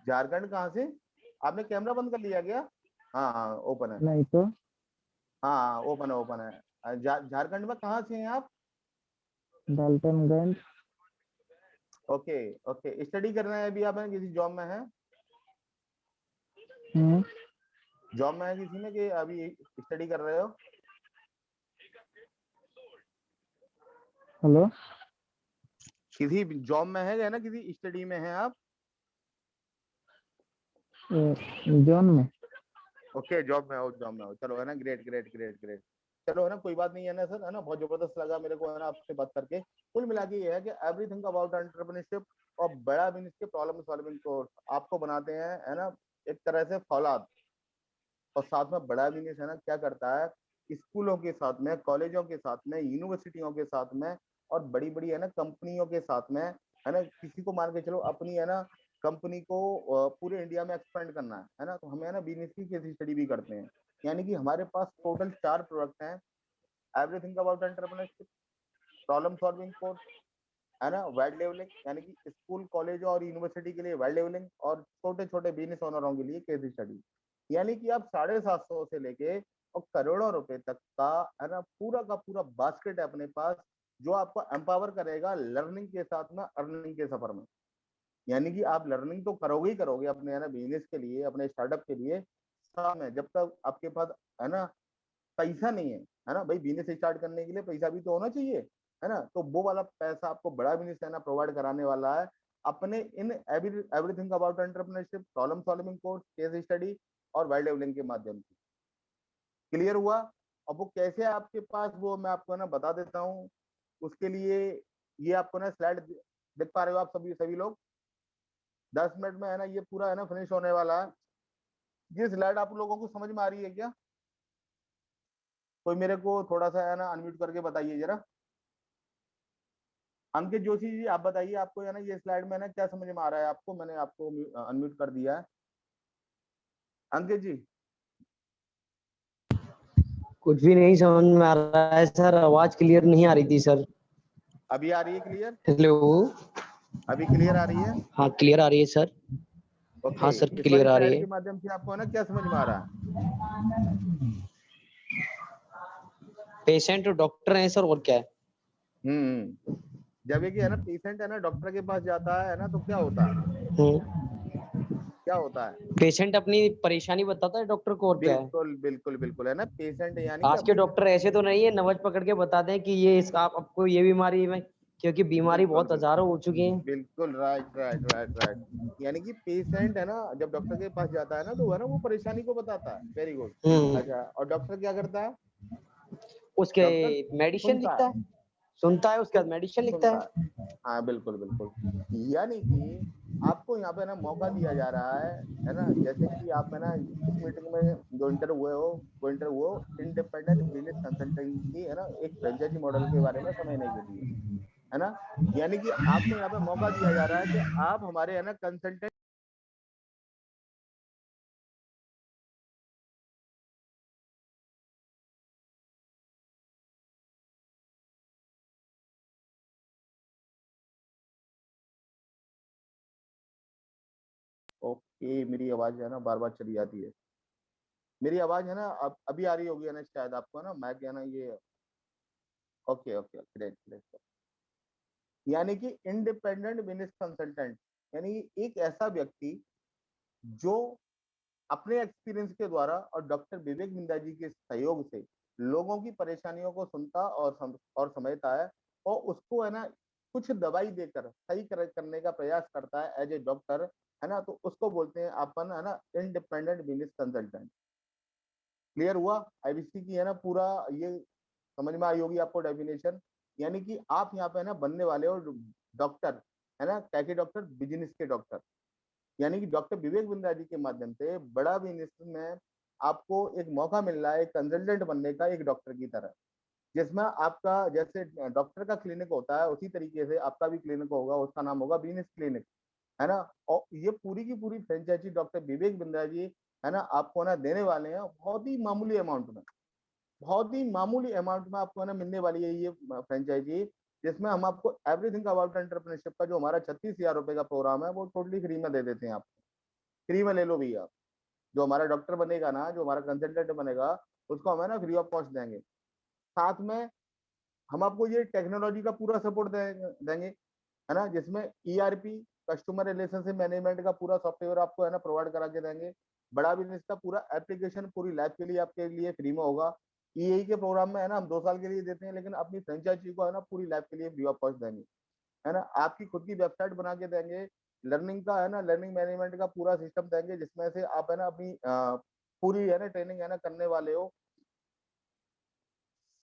झारखंड कहाँ से? आपने कैमरा बंद कर लिया क्या? हाँ हाँ ओपन है। नहीं तो हाँ ओपन है। झारखंड में कहाँ से हैं आप? डाल्टनगंज। ओके ओके, स्टडी कर रहे हैं अभी आप? हैं किसी जॉब में है? जॉब में है किसी में कि अभी स्टडी कर रहे हो? हेलो। किसी जॉब में है ना किसी स्टडी में है आप? जॉन में। ओके जॉब में हो, चलो है ना, ग्रेट ग्रेट ग्रेट ग्रेट। चलो है ना कोई बात नहीं है ना सर, है ना बहुत जबरदस्त लगा मेरे को है ना आपसे बात करके। कुल मिला के ये है कि एवरीथिंग अबाउट एंटरप्रेन्योरशिप और बड़ा बिजनेस के प्रॉब्लम सॉल्विंग कोर्स आपको बनाते हैं है ना एक तरह से फौलाद। और साथ में बड़ा बिजनेस है ना क्या करता है, स्कूलों के साथ में, कॉलेजों के साथ में, यूनिवर्सिटियों के साथ में और बड़ी बड़ी है ना कंपनियों के साथ में, है ना किसी को मान के चलो अपनी है ना कंपनी को पूरे इंडिया में एक्सपेंड करना है ना, तो हमें है ना बिजनेस की केस स्टडी भी करते हैं। यानी कि हमारे पास टोटल 4 प्रोडक्ट हैं, everything about entrepreneurship, problem solving course, है ना वाइड लेवलिंग यानी कि स्कूल कॉलेज और यूनिवर्सिटी के लिए वाइड लेवलिंग, और छोटे छोटे बिजनेस ओनरों के लिए केस स्टडी। यानी कि आप 750 से लेके और करोड़ों रुपए तक का है ना पूरा का पूरा बास्केट है अपने पास, जो आपको एम्पावर करेगा लर्निंग के साथ में अर्निंग के सफर में। यानी कि आप लर्निंग तो करोगे ही करोगे अपने है ना बिजनेस के लिए, अपने स्टार्टअप के लिए, साथ में जब तक आपके पास है ना पैसा नहीं है ना भाई बिजनेस स्टार्ट करने के लिए पैसा भी तो होना चाहिए, है ना, तो वो वाला पैसा आपको बड़ा बिजनेस है ना प्रोवाइड कराने वाला है अपने in everything about entrepreneurship, problem solving course, case study और वाइल्ड लेवलिंग के माध्यम से। क्लियर हुआ? अब वो कैसे आपके पास, वो मैं आपको ना बता देता हूँ। उसके लिए ये आपको ना स्लाइड देख पा रहे हो आप सभी सभी लोग? 10 मिनट में है ना ये पूरा है ना फिनिश होने वाला है। ये स्लाइड आप लोगों को समझ में आ रही है क्या? कोई मेरे को थोड़ा सा है ना अनम्यूट करके बताइए जरा। अंकित जोशी जी आप बताइए, आपको है ना ये स्लाइड में ना क्या समझ में आ रहा है आपको? मैंने आपको अनम्यूट कर दिया है। अंकित जी कुछ भी नहीं समझ में आ रहा है सर, आवाज क्लियर नहीं आ रही थी सर। अभी आ रही है क्लियर? हेलो। अभी क्लियर आ रही है? हाँ क्लियर आ रही है सर। ओके हाँ सर इस क्लियर वाली आ रही स्लाइड है। के माध्यम से आपको है ना क्या समझ में आ रहा है? पेशेंट और डॉक्टर हैं सर, और क्या है? जब ये है ना पेशेंट है ना डॉक्टर के पास जाता है ना तो क्या होता है? क्या होता है? पेशेंट अपनी परेशानी बताता है डॉक्टर को, और क्या है? बिल्कुल बिल्कुल बिल्कुल, है ना पेशेंट यानी कि आज के अपनी डॉक्टर ऐसे तो नहीं है नवज पकड़ के बताते हैं कि ये आपको ये बीमारी में, क्योंकि बीमारी बिल्कुल बहुत हजारों हो चुकी है। बिल्कुल राइट राइट राइट राइट। यानी कि पेशेंट है ना जब डॉक्टर के पास जाता है ना तो है ना वो परेशानी को बताता है। Very good. अच्छा और डॉक्टर क्या करता है? उसके डॉक्टर मेडिसिन सुनता लिखता है। है। सुनता है उसके बाद मेडिसिन लिखता है। सुनता है। हाँ बिल्कुल बिल्कुल, यानी कि आपको यहाँ पे ना मौका दिया जा रहा है ना, जैसे कि आप है ना इस मीटिंग में जो इंटर हुए हो वो इंटर हुए हो इंडिपेंडेंट बिजनेस कंसल्टेंसी है ना, एक फ्रेंचाइजी मॉडल के बारे में समझने के लिए, है ना। यानी कि आपको यहाँ पे मौका दिया जा रहा है कि आप हमारे है ना कंसल्टेंट ओके, मेरी आवाज है ना बार बार चली जाती है। मेरी आवाज है ना अब अभी आ रही होगी है ना शायद आपको, है ना माइक है ना ये। Okay okay great great. यानी कि इंडिपेंडेंट बिजनेस कंसल्टेंट यानी एक ऐसा व्यक्ति जो अपने एक्सपीरियंस के द्वारा और डॉक्टर विवेक बिंदा जी के सहयोग से लोगों की परेशानियों को सुनता और समझता है, और उसको है ना कुछ दवाई देकर सही करने का प्रयास करता है एज ए डॉक्टर, है ना। तो उसको बोलते हैं अपन है ना इंडिपेंडेंट बिजनेस कंसल्टेंट। क्लियर हुआ? आईबीसी की है ना पूरा ये समझ में आई होगी आपको डेफिनेशन। यानी कि आप यहाँ पे है ना बनने वाले हो डॉक्टर, है ना, क्या के डॉक्टर, बिजनेस के डॉक्टर। यानी कि डॉक्टर विवेक बिंद्रा जी के माध्यम से बड़ा बिजनेस में आपको एक मौका मिल रहा है कंसल्टेंट बनने का, एक डॉक्टर की तरह, जिसमें आपका जैसे डॉक्टर का क्लिनिक होता है उसी तरीके से आपका भी क्लिनिक होगा, उसका नाम होगा बिजनेस क्लिनिक, है ना। और ये पूरी की पूरी फ्रेंचाइजी डॉक्टर विवेक बिंद्रा जी है ना आपको ना देने वाले हैं, बहुत ही मामूली अमाउंट में, बहुत ही मामूली अमाउंट में आपको है ना मिलने वाली है ये फ्रेंचाइजी, जिसमें हम आपको एवरीथिंग अबाउट एंटरप्रेन्योरशिप का जो हमारा 36,000 रुपए का प्रोग्राम है वो टोटली फ्री में दे देते हैं आपको। फ्री में ले लो भैया, जो हमारा डॉक्टर बनेगा ना, जो हमारा कंसल्टेंट बनेगा, उसको हम है ना फ्री ऑफ कॉस्ट देंगे। साथ में हम आपको ये टेक्नोलॉजी का पूरा सपोर्ट देंगे, है ना, जिसमें ईआरपी कस्टमर रिलेशनशिप मैनेजमेंट का पूरा सॉफ्टवेयर आपको है ना प्रोवाइड करा के देंगे। बड़ा बिजनेस का पूरा एप्लीकेशन पूरी लाइफ के लिए आपके लिए फ्री में होगा। ईई के प्रोग्राम में है ना हम 2 साल के लिए देते हैं, लेकिन अपनी फ्रेंचाइजी को है ना पूरी लाइफ के लिए फ्री ऑफ कॉस्ट देंगे, है ना। आपकी खुद की वेबसाइट बना के देंगे, लर्निंग का है ना लर्निंग मैनेजमेंट का पूरा सिस्टम देंगे, जिसमें से आप है ना अपनी पूरी है ना ट्रेनिंग है ना करने वाले हो।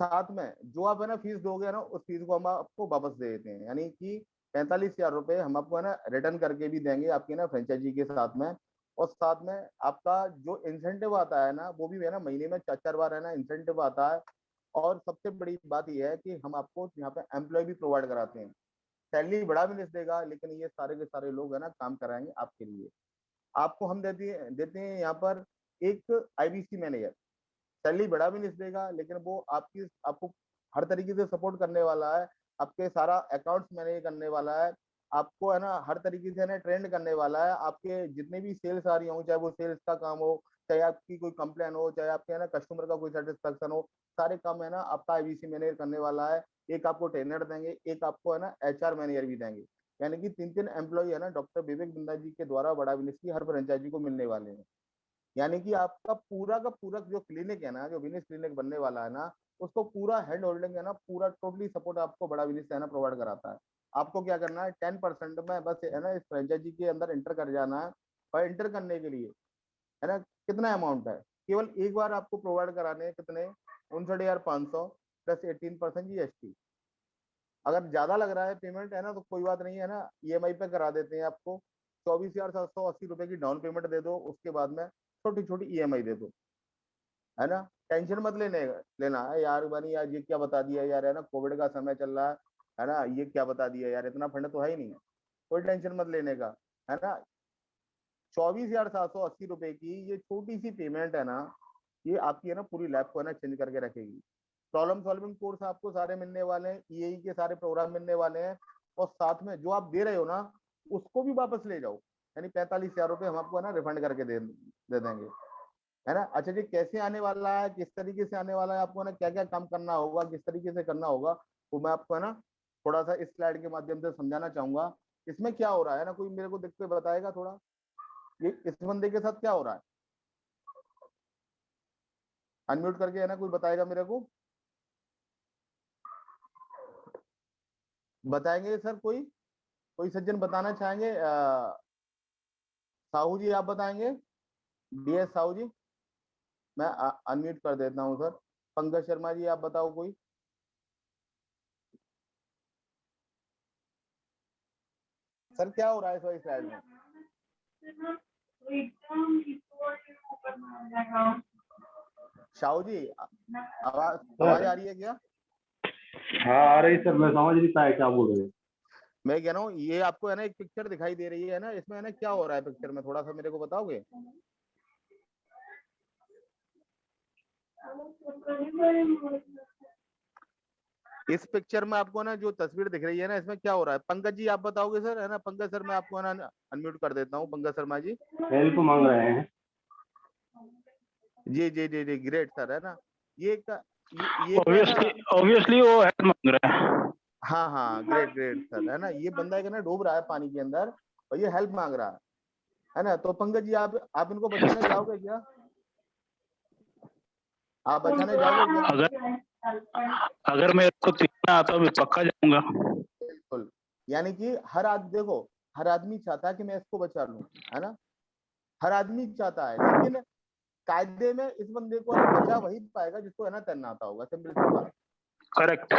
साथ में जो आप है ना फीस दोगे ना उस फीस को हम आपको वापस दे देते हैं, यानी कि 45,000 रुपए हम आपको है ना रिटर्न करके भी देंगे आपकी ना फ्रेंचाइजी के साथ में। और साथ में आपका जो इंसेंटिव आता है ना वो भी है ना महीने में 4-4 बार है ना इंसेंटिव आता है। और सबसे बड़ी बात यह है कि हम आपको यहाँ पे एम्प्लॉय भी प्रोवाइड कराते हैं। सैलरी बड़ा बिजनेस देगा, लेकिन ये सारे के सारे लोग है ना काम कराएंगे आपके लिए। आपको हम देते हैं यहाँ पर एक आईबीसी मैनेजर। सैलरी बड़ा बिजनेस देगा, लेकिन वो आपको हर तरीके से सपोर्ट करने वाला है, आपके सारा अकाउंट्स मैनेज करने वाला है, आपको है ना हर तरीके से है ना ट्रेंड करने वाला है। आपके जितने भी सेल्स आ रही हो, चाहे वो सेल्स का काम हो, चाहे आपकी कोई कंप्लेन हो, चाहे आपके है ना कस्टमर का कोई सेटिस्फेक्शन हो, सारे काम है ना आपका आईबीसी मैनेजर करने वाला है। एक आपको ट्रेनर देंगे, एक आपको है ना एचआर मैनेजर भी देंगे। यानी कि 3-3 एम्प्लॉय है ना डॉक्टर विवेक बिंदा जी के द्वारा बड़ा बिजनेस की हर फ्रेंचाइजी को मिलने वाले हैं। यानी कि आपका पूरा का पूरा जो क्लिनिक है ना, जो बिजनेस क्लिनिक बनने वाला है ना, उसको पूरा हैंड होल्डिंग है ना, पूरा टोटली सपोर्ट आपको बड़ा बिजनेस है ना प्रोवाइड कराता है। आपको क्या करना है 10% में बस है ना इस फ्रेंचाइजी के अंदर एंटर कर जाना है। और एंटर करने के लिए है ना कितना अमाउंट है, केवल एक बार आपको प्रोवाइड कराने हैं कितने, 59,500 प्लस 18% जीएसटी। अगर ज्यादा लग रहा है पेमेंट है ना तो कोई बात नहीं है ना, ईएमआई पे करा देते हैं आपको। 24,780 रुपए की डाउन पेमेंट दे दो, उसके बाद में छोटी छोटी ईएमआई दे दो, है ना। टेंशन मत लेना है यार बनी यार ये क्या बता दिया यार, है ना कोविड का समय चल रहा है ना, ये क्या बता दिया यार, इतना फंड तो है ही नहीं। कोई टेंशन मत लेने का, है ना। 24,780 रुपए की ये छोटी सी पेमेंट है ना, ये आपकी है ना पूरी लाइफ को है ना चेंज करके रखेगी। प्रॉब्लम सॉल्विंग कोर्स आपको सारे मिलने वाले हैं, ईएई के सारे प्रोग्राम मिलने वाले हैं। और साथ में जो आप दे रहे हो ना उसको भी वापस ले जाओ, यानी 45,000 रुपए हम आपको है ना रिफंड करके दे देंगे, है ना। अच्छा जी कैसे आने वाला है, किस तरीके से आने वाला है, आपको ना क्या क्या काम करना होगा, किस तरीके से करना होगा, वो मैं आपको है ना थोड़ा सा इस स्लाइड के माध्यम से समझाना चाहूंगा। इसमें क्या हो रहा है ना, कोई मेरे को देख के बताएगा थोड़ा, ये इस बंदे के साथ क्या हो रहा है, अनम्यूट करके है ना कोई बताएगा मेरे को, बताएंगे सर कोई, कोई सज्जन बताना चाहेंगे? साहू जी आप बताएंगे, डीएस साहू जी। मैं अनम्यूट कर देता हूँ सर। पंकज शर्मा जी आप बताओ कोई। सर क्या हो रहा है इस वाली स्लाइड में? शाहू जी आवाज आ रही है क्या? हाँ आ रही सर, मैं समझ नहीं पाया क्या बोल रहे हैं। मैं कह रहा हूँ ये आपको है ना एक पिक्चर दिखाई दे रही है ना, इसमें है ना क्या हो रहा है पिक्चर में, थोड़ा सा मेरे को बताओगे? इस पिक्चर में आपको ना जो तस्वीर दिख रही है ना, इसमें क्या हो रहा है? पंकज जी आप बताओगे सर, है ना? पंकज सर मैं आपको है ना अनम्यूट कर देता हूँ, पंकज शर्मा जी। हेल्प मांग रहे हैं। जी जी जी जी ग्रेट सर, है ना? ये क्या ना, ऑब्वियसली वो हेल्प मांग रहा है। हाँ हाँ ग्रेट ग्रेट सर, है ना? ये बंदा एक ना डूब रहा है पानी के अंदर और ये हेल्प मांग रहा है ना? तो पंकज जी आप इनको बचाने जाओगे क्या? आप बचाने जाओगे क्या? अगर मेरे को तैरना आता मैं पक्का जाऊंगा। बिल्कुल, यानी कि हर आदमी देखो, हर आदमी चाहता है कि मैं इसको बचा लूं, है ना? हर आदमी चाहता है, लेकिन कायदे में इस बंदे को है ना बचा वही पाएगा जिसको है ना तैरना आता होगा, सिंपल सी बात। करेक्ट।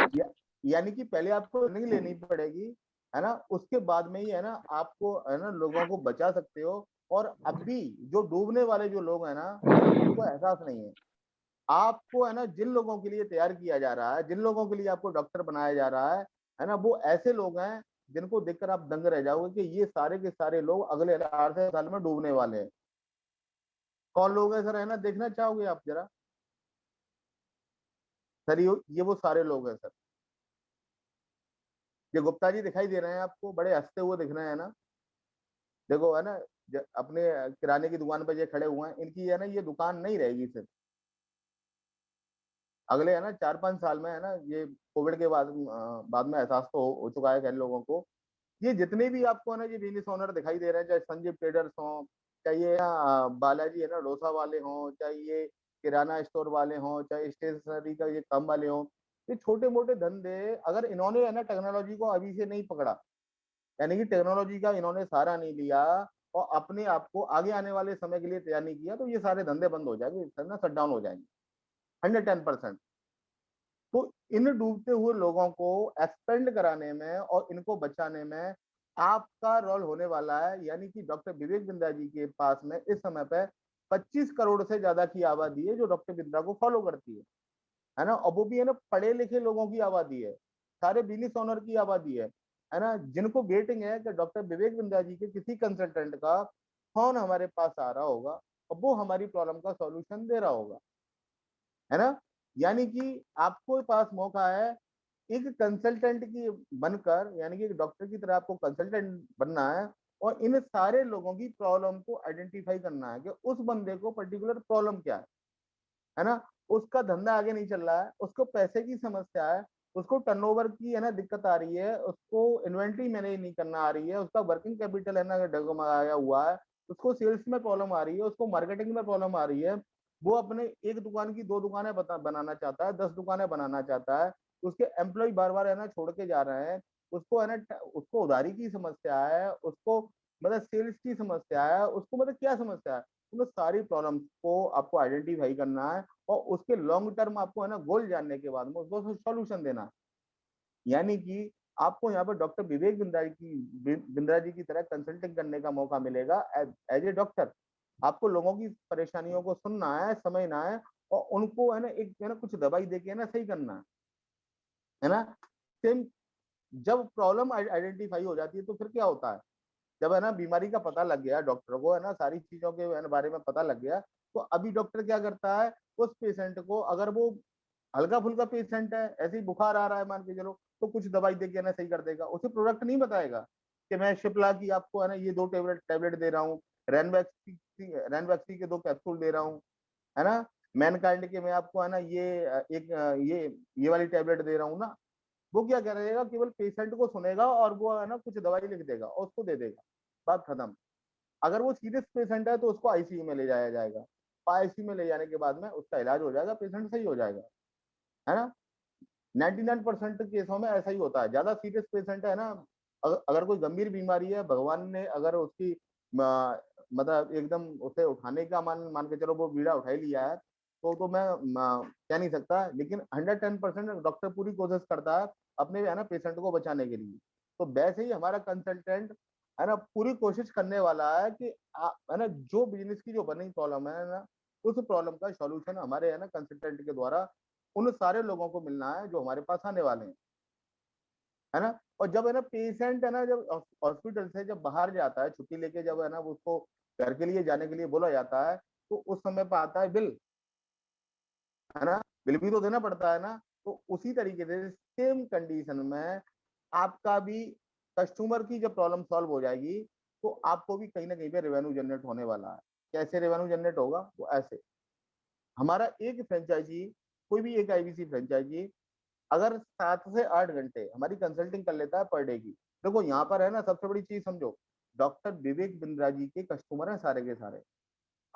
यानी कि पहले आपको ट्रेनिंग लेनी पड़ेगी, है ना? उसके बाद में ही है ना आपको है ना लोगों को बचा सकते हो। और अभी जो डूबने वाले जो लोग हैं ना, उनको एहसास नहीं है। आपको है ना जिन लोगों के लिए तैयार किया जा रहा है, जिन लोगों के लिए आपको डॉक्टर बनाया जा रहा है ना, वो ऐसे लोग हैं जिनको देखकर आप दंग रह जाओगे कि ये सारे के सारे लोग अगले 8 से साल में डूबने वाले हैं। कौन लोग हैं सर, है ना? देखना चाहोगे आप जरा? सर ये वो सारे लोग हैं सर। ये गुप्ता जी दिखाई दे रहे हैं आपको, बड़े हंसते हुए दिख रहे हैं ना? देखो है ना, अपने किराने की दुकान पे ये खड़े हुए हैं, इनकी है ना ये दुकान नहीं रहेगी सिर्फ, अगले है ना 4-5 साल में है ना, ये कोविड के बाद में एहसास तो हो चुका है कई लोगों को। ये जितने भी आपको है ना ये बिजनेस ओनर दिखाई दे रहे हैं, चाहे संजीव ट्रेडर्स हो, चाहे ये बालाजी है ना डोसा वाले हों, चाहे ये किराना स्टोर वाले हों, चाहे स्टेशनरी का ये काम वाले हों, ये छोटे मोटे धंधे अगर इन्होंने है ना टेक्नोलॉजी को अभी से नहीं पकड़ा, यानी कि टेक्नोलॉजी का इन्होंने सहारा नहीं लिया और अपने आप को आगे आने वाले समय के लिए तैयार नहीं किया, तो ये सारे धंधे बंद हो जाएंगे ना, शट डाउन हो जाएंगे 110%। तो इन डूबते हुए लोगों को एक्सपेंड कराने में और इनको बचाने में आपका रोल होने वाला है। यानी कि डॉक्टर विवेक बिंद्रा जी के पास में इस समय पे 25 करोड़ से ज्यादा की आबादी है जो डॉक्टर बिंद्रा को फॉलो करती है ना? और वो भी है ना पढ़े लिखे लोगों की आबादी है, सारे बिजनेस ओनर की आबादी है ना? जिनको वेटिंग है कि डॉक्टर विवेक बिंद्रा जी के किसी कंसल्टेंट का फोन हमारे पास आ रहा होगा और वो हमारी प्रॉब्लम का सॉल्यूशन दे रहा होगा, है ना? यानी कि आपको पास मौका है एक कंसल्टेंट की बनकर, यानी कि एक डॉक्टर की तरह आपको कंसल्टेंट बनना है और इन सारे लोगों की प्रॉब्लम को आइडेंटिफाई करना है कि उस बंदे को पर्टिकुलर प्रॉब्लम क्या है ना? उसका धंधा आगे नहीं चल रहा है, उसको पैसे की समस्या है, उसको टर्नओवर की है ना दिक्कत आ रही है, उसको इन्वेंट्री मैनेज नहीं करना आ रही है, उसका वर्किंग कैपिटल है ना डगमगाया हुआ है, उसको सेल्स में प्रॉब्लम आ रही है, उसको मार्केटिंग में प्रॉब्लम आ रही है, वो अपने एक दुकान की 2 दुकानें बनाना चाहता है, 10 दुकानें बनाना चाहता है, उसके एम्प्लॉय बार-बार है ना छोड़ के जा रहे हैं, उसको है ना उसको उधारी की समस्या है, उसको मतलब सेल्स की समस्या है, उसको मतलब क्या समस्या है? तो सारी प्रॉब्लम्स को आपको आइडेंटिफाई करना है और उसके लॉन्ग टर्म आपको है ना गोल जानने के बाद में उसको सॉल्यूशन देना है। यानी कि आपको यहाँ पर डॉक्टर विवेक बिंद्रा जी की तरह कंसल्टिंग करने का मौका मिलेगा एज ए डॉक्टर। आपको लोगों की परेशानियों को सुनना है, समझना है और उनको है ना एक है ना कुछ दवाई देके है ना सही करना है ना? सेम जब प्रॉब्लम आइडेंटिफाई हो जाती है तो फिर क्या होता है? जब है ना बीमारी का पता लग गया डॉक्टर को, है ना सारी चीजों के है ना बारे में पता लग गया, तो अभी डॉक्टर क्या करता है, उस पेशेंट को अगर वो हल्का फुल्का पेशेंट है, ऐसे ही बुखार आ रहा है मान के चलो, तो कुछ दवाई दे के ना सही कर देगा, उसे प्रोडक्ट नहीं बताएगा कि मैं शिप्ला की आपको है ना ये 2 टेबलेट दे रहा हूँ, रैनवैक्सी के 2 कैप्सूल दे रहा हूँ, है ना? मैनकाइंड के मैं आपको है ना ये वाली टेबलेट दे रहा हूँ ना। वो क्या करेगा, केवल पेशेंट को सुनेगा और वो है ना कुछ दवाई लिख देगा और उसको दे देगा, बात खत्म। अगर वो सीरियस पेशेंट है तो उसको आईसीयू में ले जाया जाएगा, आईसीयू में ले जाने के बाद में उसका इलाज हो जाएगा, पेशेंट सही हो जाएगा, है ना? 99% केसों में ऐसा ही होता है। ज्यादा सीरियस पेशेंट है ना, अगर कोई गंभीर बीमारी है, भगवान ने अगर उसकी मतलब एकदम उसे उठाने का मान के चलो वो बीड़ा उठा ही लिया है, तो मैं कह नहीं सकता, लेकिन 110% डॉक्टर पूरी कोशिश करता है अपने है ना पेशेंट को बचाने के लिए। तो वैसे ही हमारा कंसल्टेंट है ना पूरी कोशिश करने वाला है कि है ना जो बिजनेस की जो बर्निंग प्रॉब्लम है ना उस प्रॉब्लम का सॉल्यूशन हमारे है ना कंसल्टेंट के द्वारा उन सारे लोगों को मिलना है जो हमारे पास आने वाले हैं, है ना। और जब है ना पेशेंट है ना जब हॉस्पिटल से जब बाहर जाता है छुट्टी लेके, जब है ना उसको घर के लिए जाने के लिए बोला जाता है तो उस समय पर आता है बिल, है ना, बिल भी तो देना पड़ता है ना। तो उसी तरीके से सेम कंडीशन में आपका भी कस्टमर की जब प्रॉब्लम सॉल्व हो जाएगी तो आपको भी कहीं ना कहीं पे रेवेन्यू जनरेट होने वाला है। कैसे रेवेन्यू जनरेट होगा? वो ऐसे, हमारा एक फ्रेंचाइजी, कोई भी एक आईबीसी फ्रेंचाइजी अगर 7 से 8 घंटे हमारी कंसल्टिंग कर लेता है पर डे की, देखो यहाँ पर है ना सबसे बड़ी चीज समझो, डॉक्टर विवेक बिंद्रा जी के कस्टमर हैं सारे के सारे।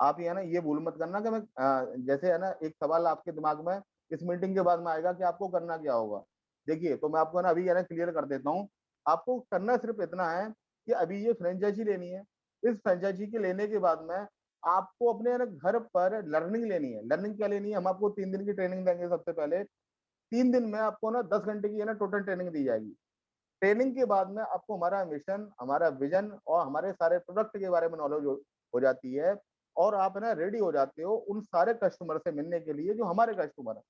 आप ये है ना ये भूल मत करना कि मैं जैसे है ना एक सवाल आपके दिमाग में इस मीटिंग के बाद में आएगा कि आपको करना क्या होगा। देखिए तो मैं आपको ना अभी है ना क्लियर कर देता हूँ। आपको करना सिर्फ इतना है कि अभी ये फ्रेंचाइजी लेनी है। इस फ्रेंचाइजी के लेने के बाद में आपको अपने है ना घर पर लर्निंग लेनी है। लर्निंग क्या लेनी है? हम आपको 3 दिन की ट्रेनिंग देंगे। सबसे पहले 3 दिन में आपको ना 10 घंटे की है ना टोटल ट्रेनिंग दी जाएगी। ट्रेनिंग के बाद में आपको हमारा मिशन, हमारा विजन और हमारे सारे प्रोडक्ट के बारे में नॉलेज हो जाती है और आप है ना रेडी हो जाते हो उन सारे कस्टमर से मिलने के लिए जो हमारे कस्टमर है।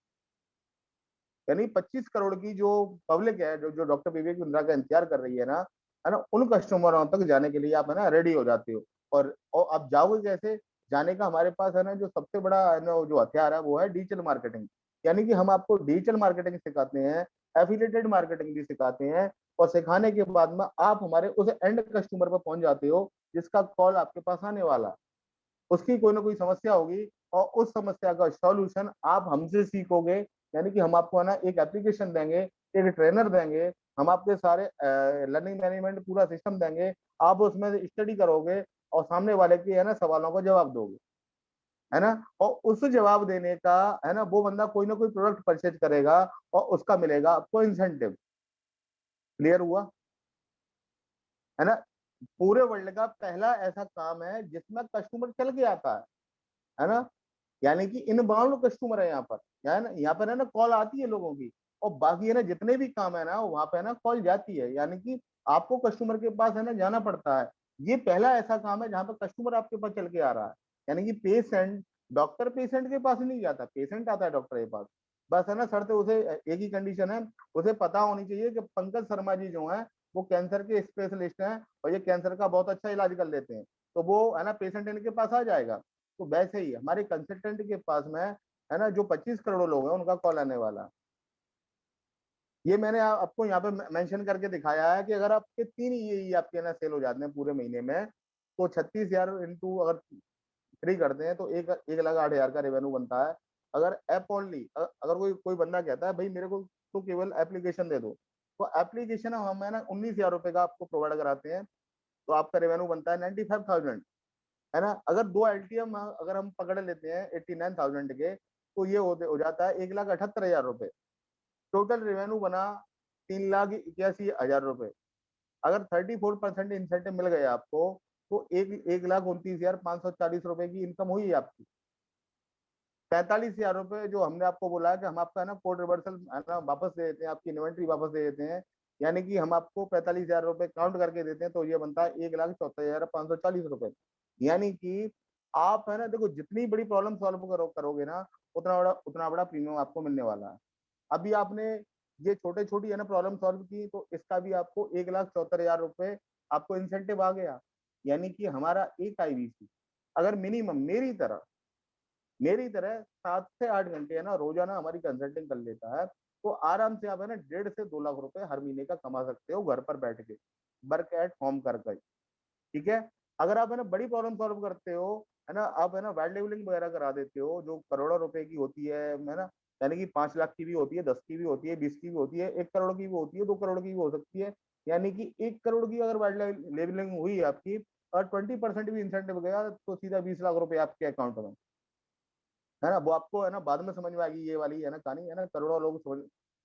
यानी 25 करोड़ की जो पब्लिक है जो जो डॉक्टर विवेक बिंद्रा का इंतजार कर रही है ना उन कस्टमरों तक जाने के लिए आप है ना रेडी हो जाते हो। और आप जाओगे कैसे? जाने का हमारे पास है ना जो सबसे बड़ा है ना जो हथियार है वो है डिजिटल मार्केटिंग। यानी कि हम आपको डिजिटल मार्केटिंग सिखाते हैं, एफिलिएटेड मार्केटिंग भी सिखाते हैं और सिखाने के बाद में आप हमारे उस एंड कस्टमर पर पहुंच जाते हो जिसका कॉल आपके पास आने वाला है। उसकी कोई ना कोई समस्या होगी और उस समस्या का सॉल्यूशन आप हमसे सीखोगे। यानी कि हम आपको है ना एक एप्लीकेशन देंगे, एक ट्रेनर देंगे, हम आपके सारे लर्निंग मैनेजमेंट पूरा सिस्टम देंगे। आप उसमें स्टडी करोगे और सामने वाले के है ना सवालों का जवाब दोगे, है ना। और उस जवाब देने का है ना वो बंदा कोई ना कोई प्रोडक्ट परचेज करेगा और उसका मिलेगा आपको इंसेंटिव। क्लियर हुआ? है ना। पूरे वर्ल्ड का पहला ऐसा काम है जिसमें कस्टमर चल के आता है ना। यानी कि इनबाउंड कस्टमर है यहाँ पर, यहाँ पर है ना कॉल आती है लोगों की और बाकी है ना जितने भी काम है ना वहां पे है ना कॉल जाती है। यानी कि आपको कस्टमर के पास है ना जाना पड़ता है। ये पहला ऐसा काम है जहाँ पर कस्टमर आपके पास चल के आ रहा है। यानी कि पेशेंट, डॉक्टर पेशेंट के पास नहीं जाता, पेशेंट आता है डॉक्टर के पास। बस है ना शर्त उसे एक ही कंडीशन है, उसे पता होनी चाहिए कि पंकज शर्मा जी जो है वो कैंसर के स्पेशलिस्ट हैं और ये कैंसर का बहुत अच्छा इलाज कर लेते हैं। तो वो है ना पेशेंट इनके पास आ जाएगा। तो वैसे ही हमारे कंसल्टेंट के पास में है ना जो 25 करोड़ लोग हैं उनका कॉल आने वाला है। ये मैंने आपको यहाँ पे मेंशन करके दिखाया है कि अगर आपके 3 ये आपके ना सेल हो जाते हैं पूरे महीने में तो 36,000 इंटू अगर 3 करते हैं तो 1,08,000 का रेवेन्यू बनता है। अगर ऐप ओनली, अगर कोई कोई बंदा कहता है भाई मेरे को तो केवल एप्लीकेशन दे दो, तो एप्लीकेशन हम है ना 19,000 रुपए का आपको प्रोवाइड कराते हैं तो आपका रेवेन्यू बनता है 95,000, है ना। अगर 2 एलटीएम अगर हम पकड़ लेते हैं 89,000 के तो ये हो जाता है 1,78,000 रुपए। टोटल रेवेन्यू बना 3,81,000 रुपए। अगर 34% इंसेंटिव मिल गया आपको तो 1,29,540 रुपए की इनकम हुई है आपकी। 45,000 रुपए जो हमने आपको बोला है कि हम आपका है ना कोड रिवर्सल है ना वापस दे देते हैं, आपकी इन्वेंट्री वापस दे देते हैं। यानी कि हम आपको 45,000 रुपए काउंट करके देते हैं तो ये बनता है 1,74,540 रुपए। यानी कि आप है ना देखो जितनी बड़ी प्रॉब्लम सॉल्व करोगे ना उतना बड़ा प्रीमियम आपको मिलने वाला है। अभी आपने ये छोटे छोटी है ना प्रॉब्लम सॉल्व की तो इसका भी आपको 1,74,000 रुपए आपको इंसेंटिव आ गया। यानी कि हमारा एक आईबीसी अगर मिनिमम मेरी तरह 7 से 8 घंटे है ना रोजाना हमारी कंसल्टिंग कर लेता है तो आराम से आप है ना 1.5 से 2 लाख रुपए हर महीने का कमा सकते हो घर पर बैठ के, वर्क एट होम करके। ठीक है। अगर आप है ना बड़ी प्रॉब्लम सॉल्व करते हो, है ना, आप है ना वेट लेवलिंग वगैरह करा देते हो जो करोड़ों रुपए की होती है ना। यानी कि 5 लाख की भी होती है, 10 की भी होती है, 20 की भी होती है, 1 करोड़ की भी होती है, 2 करोड़ की भी हो सकती है। यानी कि 1 करोड़ की अगर वेट लेवलिंग हुई आपकी और 20% भी इंसेंटिव गया तो सीधा 20 लाख रुपए आपके अकाउंट में, है ना। वो आपको है ना बाद में समझ में आएगी ये वाली है ना कहानी, है ना।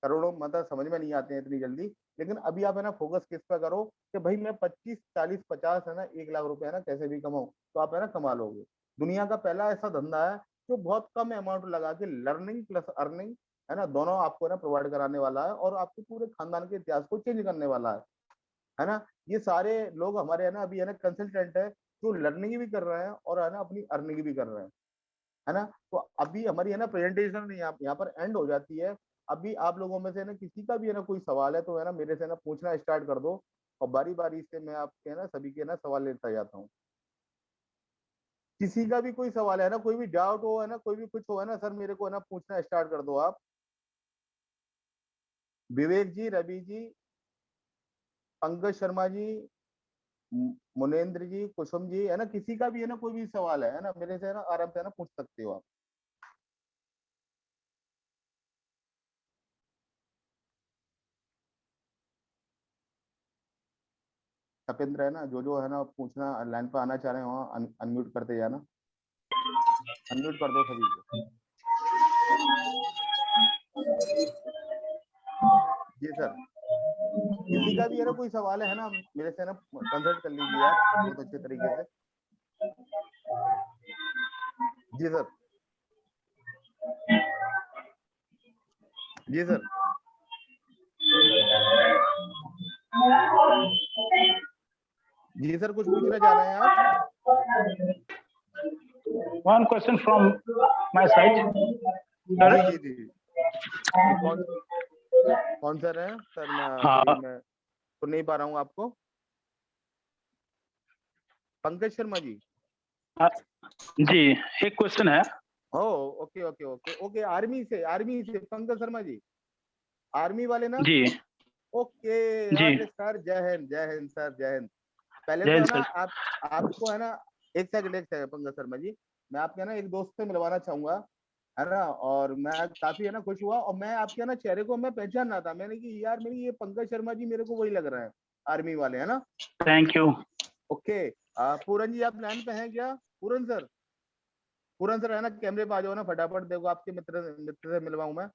करोड़ों मतलब समझ में नहीं आते हैं इतनी जल्दी। लेकिन अभी आप है ना फोकस किस पे करो कि भाई मैं 25 40 50 है ना 1 लाख रुपए है ना कैसे भी कमाऊं तो आप है ना कमा लोगे। दुनिया का पहला ऐसा धंधा है जो बहुत कम अमाउंट लगा के लर्निंग प्लस अर्निंग है ना दोनों आपको है ना प्रोवाइड कराने वाला है और आपके पूरे खानदान के इतिहास को चेंज करने वाला है है ना। ये सारे लोग हमारे है ना अभी है ना कंसल्टेंट है, जो लर्निंग भी कर रहे हैं और है ना अपनी अर्निंग भी कर रहे हैं, है ना। तो अभी हमारी है ना प्रेजेंटेशन यहाँ पर एंड हो जाती है। अभी आप लोगों में से ना किसी का भी है ना कोई सवाल है तो है ना मेरे से ना पूछना स्टार्ट कर दो, और बारी बारी से मैं आपके है ना सभी के ना सवाल लेता जाता हूँ। किसी का भी कोई सवाल है ना, कोई भी डाउट हो है ना, कोई भी कुछ हो है ना सर, मेरे को है ना पूछना स्टार्ट कर दो आप। विवेक जी, रवि जी, पंकज शर्मा जी, मुनेन्द्र जी, कुसुम जी, है ना, किसी का भी है ना कोई भी सवाल है ना मेरे से है ना आराम से है ना पूछ सकते हो आप। तपेंद्र है ना, जो है ना पूछना लाइन पे आना चाह रहे हो अनम्यूट करते जाना, अनम्यूट कर दो सभी को। जी सर, किसी का भी है ना कोई सवाल है ना मेरे से ना कंसल्ट कर लीजिए आप बहुत अच्छे तरीके से। जी सर, जी सर, जी सर, कुछ पूछना चाह रहे हैं आप? One question from my side. Sir, जी जी जी, कौन कौन सर है सर? मैं हाँ। सॉरी, मैं सुन नहीं पा रहा हूँ आपको। पंकज शर्मा जी। जी, एक क्वेश्चन है। Oh okay okay okay okay, army से पंकज शर्मा जी, आर्मी वाले ना। जी ओके, जी, अरे सर जय हिंद सर, जय हिंद। पहले जय तो है हिंद ना सर। आपको है ना एक सेकंड पंकज शर्मा जी, मैं आपके ना एक दोस्त से मिलवाना चाहूंगा, है ना। और मैं काफी है ना खुश हुआ, और मैं आपके ना चेहरे को मैं पहचान रहा था, मैंने कि यार मेरी ये पंकज शर्मा जी मेरे को वही लग रहा है, आर्मी वाले, है ना। Thank you. ओके, पूरन जी आप लाइन पे हैं क्या? पूरन सर, पूरन सर है ना कैमरे पे आ जाओ ना फटाफट, देखो आपके मित्र मित्र से मिलवाऊं मैं।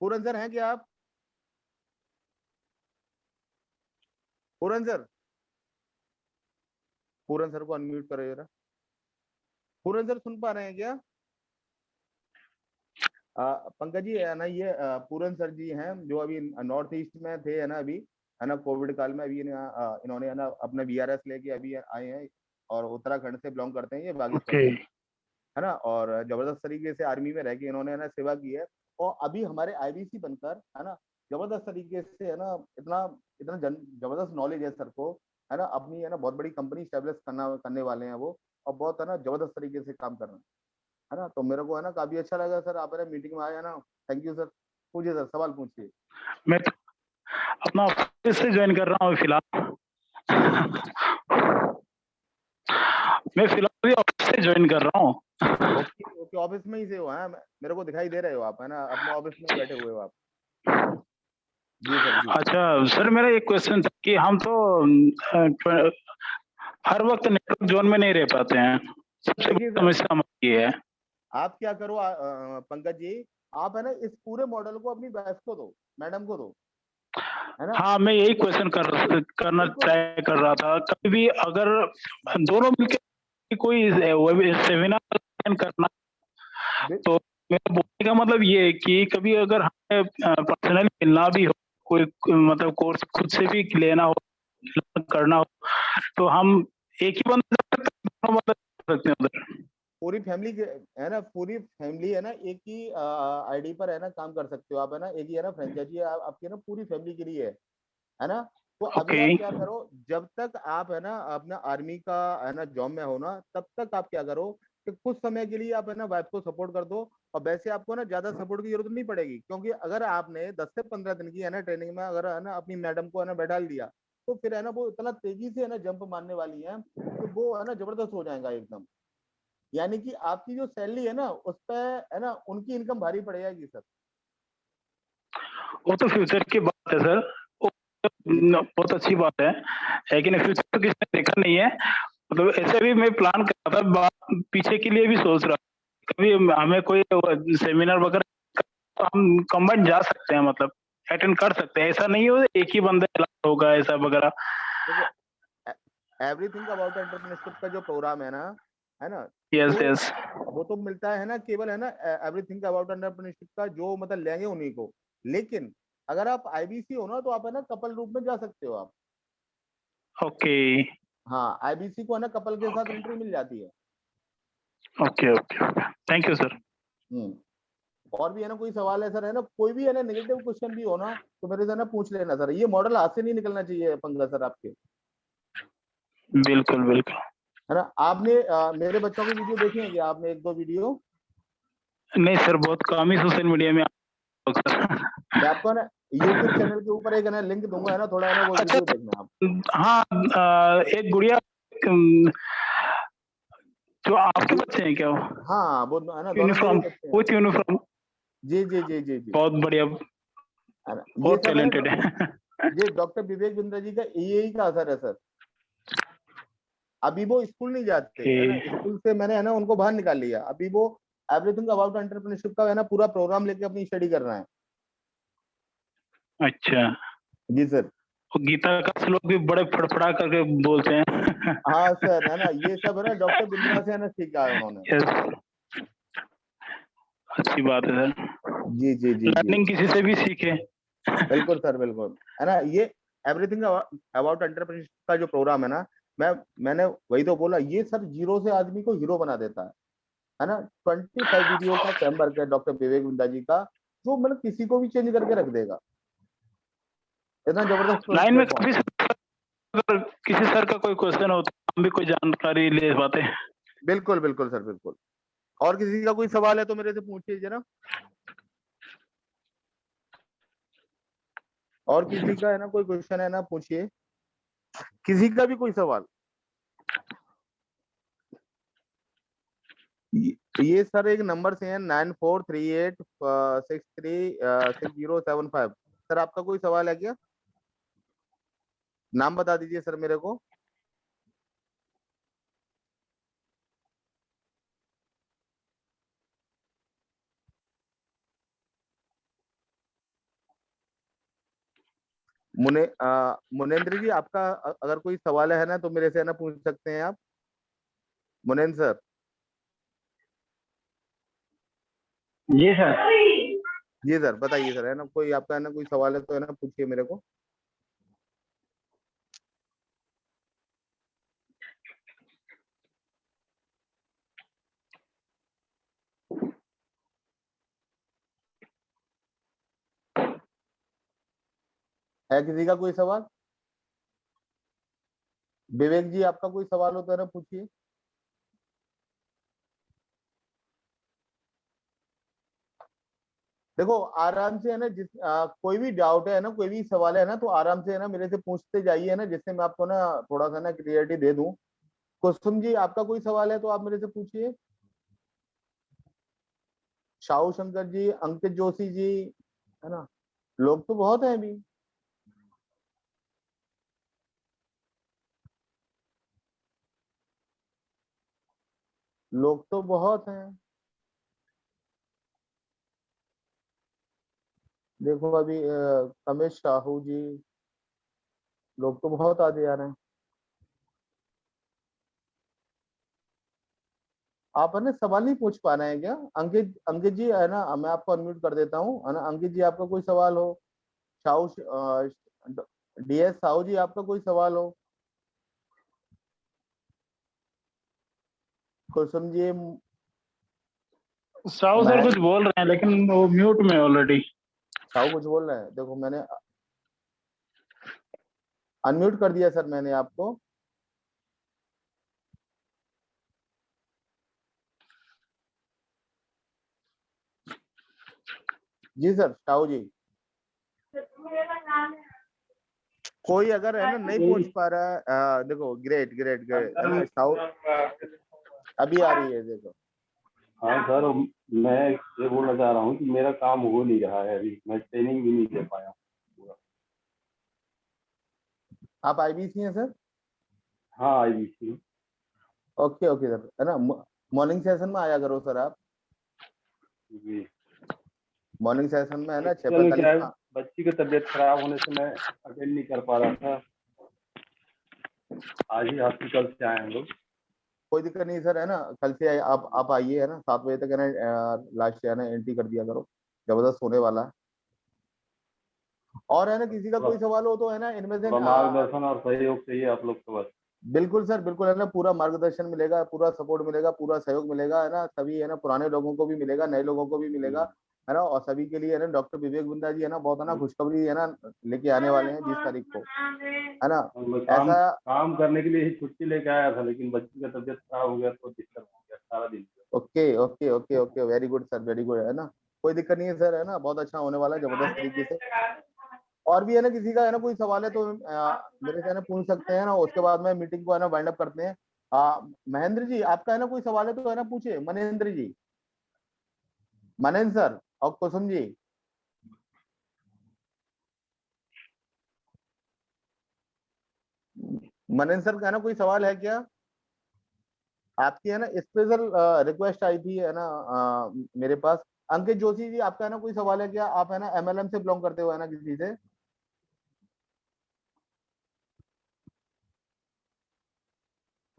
पूरन सर हैं क्या आप? पूरन सर, पूरन सर को अनम्यूट करो जरा। पूरन सर सुन पा रहे हैं क्या? पंकज जी है ना, ये पूरन सर जी हैं जो अभी नॉर्थ ईस्ट में थे, है ना, अभी है ना कोविड काल में, अभी इन्होंने है ना अपना वीआरएस लेके अभी आए हैं, और उत्तराखंड से बिलोंग करते हैं ये, बागेश्वर ओके, से, है ना। और जबरदस्त तरीके से आर्मी में रह के इन्होंने है ना सेवा की है, और अभी हमारे आईबीसी बनकर, है ना, जबरदस्त तरीके से है ना, इतना इतना जबरदस्त नॉलेज है सर को, है ना, अपनी है ना बहुत बड़ी कंपनी स्टेब्लिश करने वाले हैं वो, और बहुत है ना जबरदस्त तरीके से काम कर रहे हैं, है ना। तो मेरे को है ना काफी अच्छा लगा सर, आप है ना मीटिंग में आए, है ना। Thank you sir. पूछिए सर, सवाल पूछिए। मैं तो अपना ऑफिस से ज्वाइन कर रहा हूँ फिलहाल। मैं फिलहाल अभी ऑफिस से ज्वाइन कर रहा हूँ। ओके ओके, ऑफिस में ही से हो? है, मेरे को दिखाई दे रहे हो आप, है ना, अपने ऑफिस में ही बैठे हुए हो आप। जी सर, जी। अच्छा सर, मेरा एक क्वेश्चन था कि हम तो हर वक्त नेटवर्क जोन में नहीं रह पाते हैं, सबसे बड़ी देखिए सर, समस्या हमारी ये है। आप क्या करो पंकज जी, आप है ना इस पूरे मॉडल को अपनी वाइफ को दो, मैडम को दो, है ना। हाँ, मैं यही क्वेश्चन करना बिल्कुल, ट्राई कर रहा था। कभी भी अगर दोनों मिलकर कोई सेमिनार करना, बिल- तो मेरा बोलने का मतलब ये है कि कभी अगर हमें पर्सनली मिलना भी हो, मतलब कोर्स खुद से भी लेना हो, करना हो, तो हम एक ही बंदा जा सकते हैं, दोनों बंदा जा सकते हैं उधर। पूरी फैमिली है ना, पूरी फैमिली है ना एक ही आईडी पर है ना काम कर सकते हो आप, है ना, एक ही है ना फ्रेंचाइजी आपकी है ना पूरी फैमिली के लिए है ना। तो अभी ओके, आप क्या करो, जब तक आप है ना अपना आर्मी का है ना जॉब में हो ना, तब तक आप क्या करो कि कुछ समय के लिए आप है ना वाइफ को सपोर्ट कर दो, और वैसे आपको ना ज्यादा सपोर्ट की जरूरत नहीं पड़ेगी, क्योंकि अगर आपने 10 से 15 दिन की है ना ट्रेनिंग में अगर है ना अपनी मैडम को है ना बैठा लिया, तो फिर है ना वो इतना तेजी से है ना जंप मारने वाली है कि वो है ना जबरदस्त हो जाएगा एकदम। यानी कि आपकी जो सैलरी है ना उस पर है ना उनकी इनकम भारी पड़ जाएगी सर। वो तो फ्यूचर की बात है सर, वो जी बहुत अच्छी बात है, लेकिन फ्यूचर तो किसी ने देखा नहीं है। मतलब ऐसे भी मैं प्लान कर रहा था, पीछे के लिए भी सोच रहा था, कभी हमें कोई सेमिनार वगैरह तो हम कंबाइन जा सकते हैं, मतलब अटेंड कर सकते हैं, ऐसा नहीं हो एक ही बंदा allowed होगा ऐसा वगैरह। देखो, एवरीथिंग अबाउट एंटरप्रेन्योरशिप का जो प्रोग्राम है ना, यस तो यस। वो तो मिलता है ना केवल है ना एवरीथिंग अबाउट एंटरप्रेन्योरशिप का जो मतलब लेंगे उन्हीं को। लेकिन अगर आप आईबीसी हो ना तो आप है ना कपल रूप में जा सकते हो आप, ओके हाँ, आईबीसी को है ना कपल के साथ एंट्री मिल जाती है। Okay okay okay thank you sir. और भी है ना कोई सवाल है सर, है ना कोई भी है ना नेगेटिव क्वेश्चन भी हो ना तो मेरे से ना पूछ लेना सर। ये मॉडल हाथ से नहीं निकलना चाहिए पंकज सर आपके, बिल्कुल बिल्कुल। है ना। आपने मेरे बच्चों की वीडियो देखी है क्या आपने, 1-2 वीडियो? नहीं सर बहुत कम ही सोशल मीडिया में मैं आपको ना यूट्यूब चैनल के ऊपर एक है ना लिंक दूंगा, है ना, थोड़ा है ना वो अच्छा वीडियो देखना आप। हाँ एक गुड़िया जो आपके बच्चे हैं क्या वो हाँ वो है ना दोनों मेरे यूनिफॉर्म ही बच्चे हैं। विथ यूनिफॉर्म जी जी जी जी जी, बहुत बढ़िया है ना। ये बहुत सब है ना टैलेंटेड है। ये डॉक्टर विवेक बिंद्रा जी का एआई का असर है सर। अभी वो स्कूल नहीं जाते, है ना, स्कूल से मैंने है ना उनको बाहर निकाल लिया। अभी वो एवरीथिंग अबाउट एंटरप्रेन्योरशिप का है ना पूरा प्रोग्राम लेके अपनी स्टडी कर रहे हैं। अच्छा जी सर। वो गीता का श्लोक भी बड़े फड़फड़ा करके बोलते हैं। हाँ सर, है ना, ये सब है ना डॉक्टर बिंद्रा से है ना सीखा है उन्होंने। यस अच्छी बात है सर, जी जी जी जी, लर्निंग किसी से भी सीखे। बिल्कुल सर बिल्कुल, है ना। ये एवरीथिंग अबाउट एंटरप्रेन्योरशिप का जो प्रोग्राम है ना, मैंने वही तो बोला, ये सर जीरो से आदमी को हीरो बना देता है ना। 25 वीडियो का फ्रेमवर्क है डॉक्टर विवेक बिंद्रा जी का, जो मतलब किसी को भी चेंज करके रख देगा। इतना जबरदस्त लाइन में प्लेटफॉर्म कभी है। अगर किसी सर का कोई क्वेश्चन हो तो हम भी कोई जानकारी ले पाते हैं। बिल्कुल बिल्कुल सर बिल्कुल। और किसी का कोई सवाल है तो मेरे से पूछिए जरा। और किसी का है ना कोई क्वेश्चन है ना पूछिए, किसी का भी कोई सवाल। ये सर एक नंबर से है 9438636075। सर आपका कोई सवाल है क्या? नाम बता दीजिए सर मेरे को। मुनेंद्र जी, आपका अगर कोई सवाल है ना तो मेरे से है ना पूछ सकते हैं आप, मुनेंद्र सर। जी सर। जी सर बताइए सर, है ना कोई आपका है ना कोई सवाल है तो है ना पूछिए मेरे को। है किसी का कोई सवाल? विवेक जी आपका कोई सवाल हो तो है ना पूछिए। देखो आराम से है ना, कोई भी डाउट है ना, कोई भी सवाल है ना, तो आराम से है ना मेरे से पूछते जाइए ना, जिससे मैं आपको ना थोड़ा सा ना क्लियरिटी दे दूं। कुसुम जी आपका कोई सवाल है तो आप मेरे से पूछिए। शाहू शंकर जी, अंकित जोशी जी, है ना, लोग तो बहुत हैं अभी। लोग तो बहुत हैं। देखो अभी कमेश साहू जी, लोग तो बहुत आगे आ रहे हैं। आप है ना सवाल नहीं पूछ पा रहे हैं क्या? अंकित अंकित जी, है ना, मैं आपको अनम्यूट कर देता हूँ, है ना। अंकित जी आपका कोई सवाल हो, साहू डीएस साहू जी आपका कोई सवाल हो, कुसुम जी, साहू सर कुछ महेंद्र। बोल रहे हैं लेकिन वो म्यूट में ऑलरेडी। साहू कुछ बोल रहे हैं, देखो मैंने अनम्यूट कर दिया सर मैंने आपको। जी सर साहू जी, कोई अगर है ना नहीं पूछ पा रहा है, देखो ग्रेट ग्रेट ग्रेट, है ना साहू अभी आ रही है देखो। हाँ सर, मैं ये बोलना चाह रहा हूँ कि मेरा काम हो नहीं रहा है अभी, मैं ट्रेनिंग भी नहीं दे पाया पूरा। आप आईबीसी हैं सर? हाँ आईबीसी। ओके ओके सर, है ना, मॉर्निंग सेशन में आया करो सर आप। जी। मॉर्निंग सेशन में है ना एक्चुअल में 6:45 क्या है, में। बच्ची की तबीयत खराब होने से मैं अटेंड नहीं कर पा रहा था। आज ही हॉस्पिटल से आए हम लोग। कोई दिक्कत नहीं सर, है ना, कल से आप आइए, है ना, 7 बजे तक है ना लास्ट है ना एंट्री कर दिया करो, जबरदस्त होने वाला है। और है ना किसी का कोई सवाल हो तो है ना इनमें से मार्गदर्शन और सहयोग चाहिए आप लोग को बस। बिल्कुल सर, बिल्कुल है ना, पूरा मार्गदर्शन मिलेगा, पूरा सपोर्ट मिलेगा, पूरा सहयोग मिलेगा, है ना, सभी है ना, पुराने लोगों को भी मिलेगा, नए लोगों को भी मिलेगा, है ना, और सभी के लिए है ना डॉक्टर विवेक बिंदा जी है ना बहुत है ना खुशखबरी है ना लेके आने वाले हैं 20 तारीख को, है ना। मैं ऐसा काम करने के लिए ही छुट्टी लेके आया था, लेकिन बच्ची का तबीयत खराब हो गया तो दिक्कत हो गया 18 दिन। Okay okay okay okay, very good sir, very good, है ना, कोई दिक्कत नहीं है सर, है ना, बहुत अच्छा होने वाला है जबरदस्त तरीके से। और भी है ना किसी का है ना कोई सवाल है तो मेरे से है ना पूछ सकते हैं ना, उसके बाद में मीटिंग को है ना वाइंड अप करते हैं। महेंद्र जी आपका है ना कोई सवाल है तो है ना पूछिए, मनेंद्र जी, मनेंद्र सर और कुसुम जी। मनेंद्र सर का है ना कोई सवाल है क्या? आपकी है ना स्पेशल रिक्वेस्ट आई थी है ना मेरे पास। अंकित जोशी जी आपका है ना कोई सवाल है क्या? आप है ना एमएलएम से बिलोंग करते हो है ना किसी से?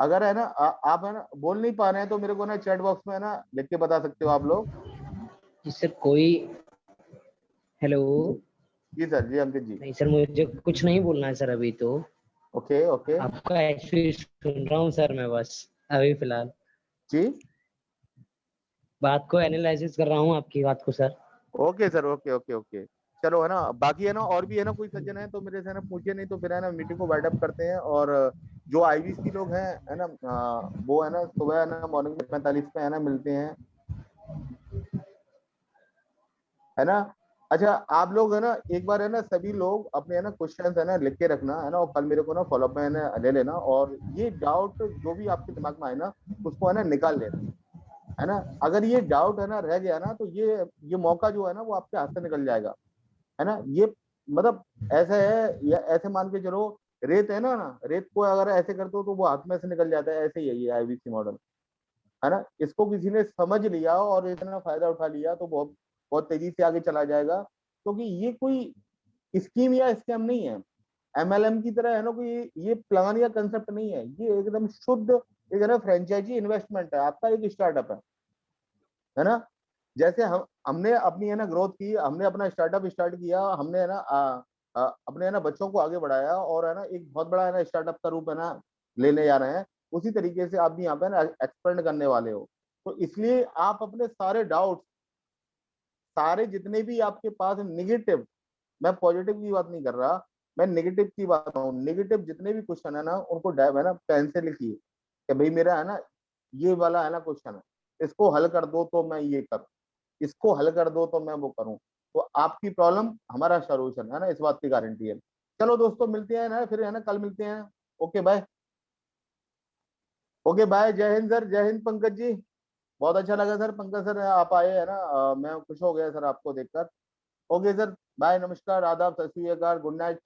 अगर है ना आप है ना बोल नहीं पा रहे हैं तो मेरे को ना चैट बॉक्स में है ना लिख के बता सकते हो आप लोग। जी सर कोई हेलो। जी सर, जी अंकित जी। नहीं सर मुझे कुछ नहीं बोलना है सर अभी तो। ओके ओके आपका एक्चुअली सुन रहा हूँ सर मैं बस अभी फिलहाल जी। बात को एनालिसिस कर रहा हूँ आपकी बात को sir. Okay sir, okay okay okay. चलो है ना, बाकी है ना और भी है ना कोई सज्जन है तो मेरे से है ना पूछिए, नहीं तो फिर है ना मीटिंग को वाइंड अप करते हैं। और जो आईवीसी लोग हैं है ना वो है ना सुबह है ना मॉर्निंग 45 पे है ना मिलते हैं, है ना। अच्छा आप लोग है ना एक बार है ना सभी लोग अपने है ना क्वेश्चन है ना लिख के रखना, है ना, और कल मेरे को ना फॉलोअप में है ना ले लेना, और ये डाउट जो भी आपके दिमाग में आए ना उसको है ना निकाल लेना, है ना। अगर ये डाउट है ना रह गया ना तो ये मौका जो है ना वो आपके हाथ से निकल जाएगा, है ना। ये मतलब ऐसा है, या ऐसे मान के चलो रेत है ना रेत को अगर ऐसे करते हो तो वो हाथ में से निकल जाता है, ऐसे ही है ये आईवीसी मॉडल, है ना। इसको किसी ने समझ लिया और इतना फायदा उठा लिया तो बहुत बहुत तेजी से आगे चला जाएगा, क्योंकि ये कोई स्कीम या स्कैम नहीं है। एमएलएम की तरह है ना कोई ये प्लान या कंसेप्ट नहीं है, ये एकदम शुद्ध एक है ना फ्रेंचाइजी इन्वेस्टमेंट है, आपका एक स्टार्टअप है ना। जैसे हमने अपनी है ना ग्रोथ की, हमने अपना स्टार्टअप स्टार्ट किया, हमने है ना अपने है ना बच्चों को आगे बढ़ाया और है ना एक बहुत बड़ा है ना स्टार्टअप का रूप है ना लेने जा रहे हैं, उसी तरीके से आप भी यहाँ पे ना एक्सपेंड करने वाले हो। तो इसलिए आप अपने सारे डाउट, सारे जितने भी आपके पास निगेटिव, मैं पॉजिटिव की बात नहीं कर रहा, मैं नेगेटिव की बात कर रहा हूँ, नेगेटिव जितने भी क्वेश्चन है ना उनको है ना पेन से लिखिए कि भाई मेरा है ना ये वाला है ना क्वेश्चन है, इसको हल कर दो तो मैं ये करूँ, इसको हल कर दो तो मैं वो करूं, तो आपकी प्रॉब्लम हमारा सॉल्यूशन है ना, इस बात की गारंटी है। चलो दोस्तों मिलते हैं ना फिर है ना कल मिलते हैं। Okay bye. ओके बाय, जय हिंद सर, जय हिंद पंकज जी। बहुत अच्छा लगा सर, पंकज सर आप आए है ना, मैं खुश हो गया सर आपको देखकर। ओके सर, बाय, नमस्कार, आदाब, सत श्री अकाल, गुड नाइट।